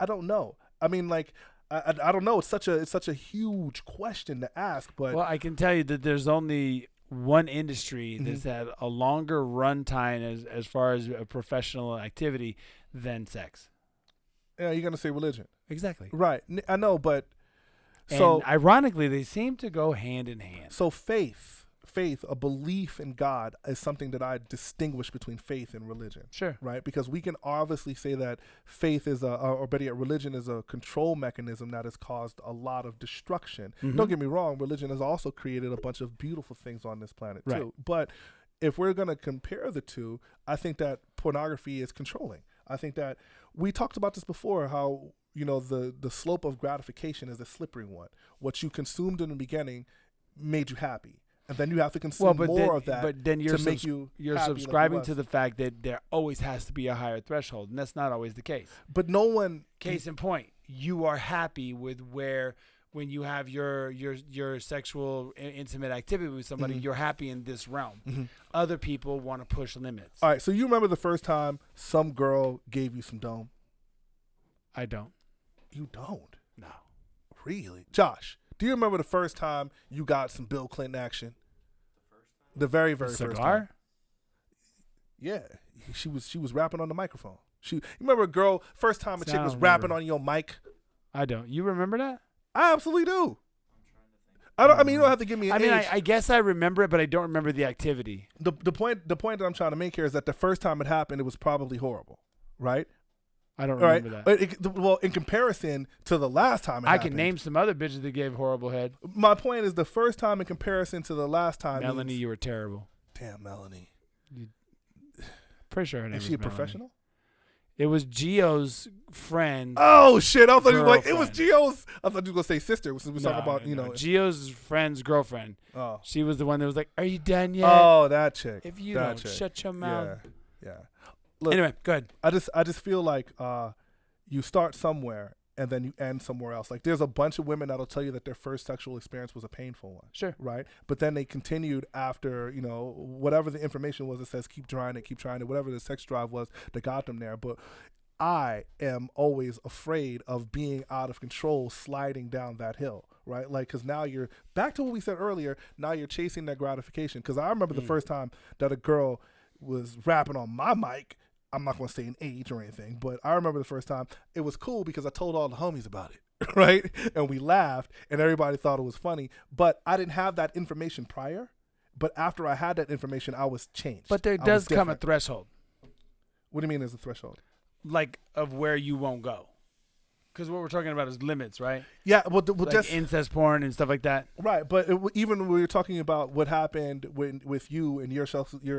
I don't know. I mean, like, I don't know. It's such a huge question to ask. But well, I can tell you that there's only one industry that's had a longer run time as far as a professional activity than sex. Yeah, you're gonna say religion. Exactly. Right. I know, but and ironically, they seem to go hand in hand. So faith, a belief in God, is something that I distinguish between faith and religion. Sure. Right? Because we can obviously say that faith is or better yet, religion is a control mechanism that has caused a lot of destruction. Don't get me wrong, religion has also created a bunch of beautiful things on this planet too. But if we're going to compare the two, I think that pornography is controlling. I think that we talked about this before, how, you know, the slope of gratification is a slippery one. What you consumed in the beginning made you happy. And then you have to consume more of that but then you're to make you you're happy subscribing like to the fact that there always has to be a higher threshold, and that's not always the case. But no one. Case in point, you are happy with when you have your sexual intimate activity with somebody, you're happy in this realm. Other people want to push limits. All right, so you remember the first time some girl gave you some dome? I don't. You don't? No. Really? Josh, do you remember the first time you got some Bill Clinton action? The very, very first time. Yeah, she was rapping on the microphone. You remember a girl, first time a chick was rapping on your mic? I don't. You remember that? I absolutely do. I mean, you don't have to give me an age. I guess I remember it, but I don't remember the activity. The point that I'm trying to make here is that the first time it happened, it was probably horrible, right? I don't remember that. Well, in comparison to the last time it happened. I can name some other bitches that gave horrible head. My point is, the first time in comparison to the last time. Melanie, you were terrible. Damn, Melanie. Pretty sure her name is she a professional? It was Gio's friend. Oh shit! I thought you were like, girlfriend. it was Gio's. I thought you were gonna say sister. We were talking about Gio's friend's girlfriend. Oh, she was the one that was like, "Are you done yet?" Oh, that chick. If you don't shut your mouth. Yeah. Look, anyway, go ahead. I just feel like you start somewhere and then you end somewhere else. Like, there's a bunch of women that'll tell you that their first sexual experience was a painful one. Sure. Right? But then they continued after, whatever the information was that says keep trying it, whatever the sex drive was that got them there. But I am always afraid of being out of control, sliding down that hill, right? Like, because now you're back to what we said earlier. Now you're chasing that gratification. Because I remember the first time that a girl was rapping on my mic. I'm not going to say an age or anything, but I remember the first time. It was cool because I told all the homies about it, right? And we laughed, and everybody thought it was funny. But I didn't have that information prior. But after I had that information, I was changed. But there does come a threshold. What do you mean there's a threshold? Like, of where you won't go. Because what we're talking about is limits, right? Yeah, well like just incest porn and stuff like that. Right, but even when we were talking about what happened with you and your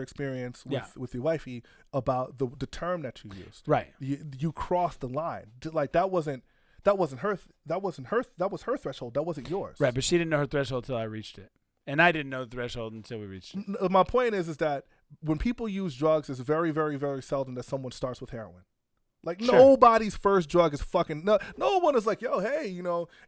experience with your wifey about the term that you used. Right. You crossed the line. Like, that was her threshold. That wasn't yours. Right, but she didn't know her threshold until I reached it. And I didn't know the threshold until we reached it. My point is that when people use drugs, it's very, very, very seldom that someone starts with heroin. Like Sure. nobody's first drug is fucking no one is like, yo, hey,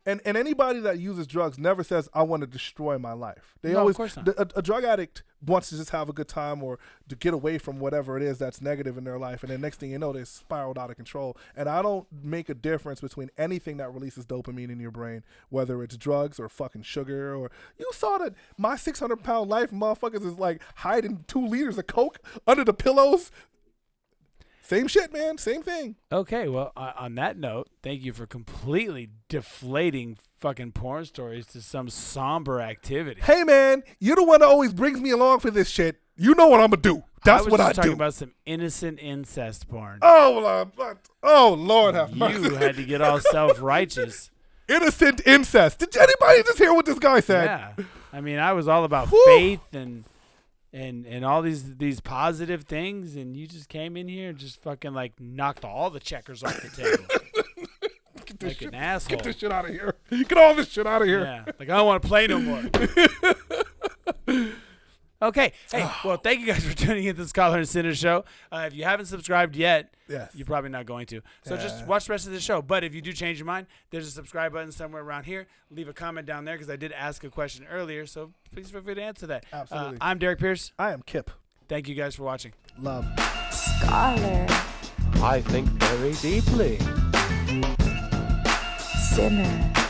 and anybody that uses drugs never says I want to destroy my life. They No, of always course not. A drug addict wants to just have a good time or to get away from whatever it is that's negative in their life, and then next thing you know, they spiraled out of control. And I don't make a difference between anything that releases dopamine in your brain, whether it's drugs or fucking sugar. Or you saw that my 600-pound life motherfuckers is like hiding 2 liters of Coke under the pillows. Same shit, man. Same thing. Okay, well, on that note, thank you for completely deflating fucking porn stories to some somber activity. Hey, man, you're the one that always brings me along for this shit. You know what I'm going to do. That's what I do. talking about some innocent incest porn. Oh, Lord have mercy. You had to get all self-righteous. Innocent incest. Did anybody just hear what this guy said? Yeah. I mean, I was all about Whew. faith and all these positive things, and you just came in here and just fucking like knocked all the checkers off the table. Like an asshole. Get this shit out of here. Get all this shit out of here. Yeah. Like I don't want to play no more. Okay. Hey, well, thank you guys for tuning in to the Scholar and Sinner Show. If you haven't subscribed yet, Yes. you're probably not going to. So just watch the rest of the show. But if you do change your mind, there's a subscribe button somewhere around here. Leave a comment down there because I did ask a question earlier. So please feel free to answer that. Absolutely. I'm Derrick Pierce. I am Kip. Thank you guys for watching. Love. Scholar, I think very deeply. sinner.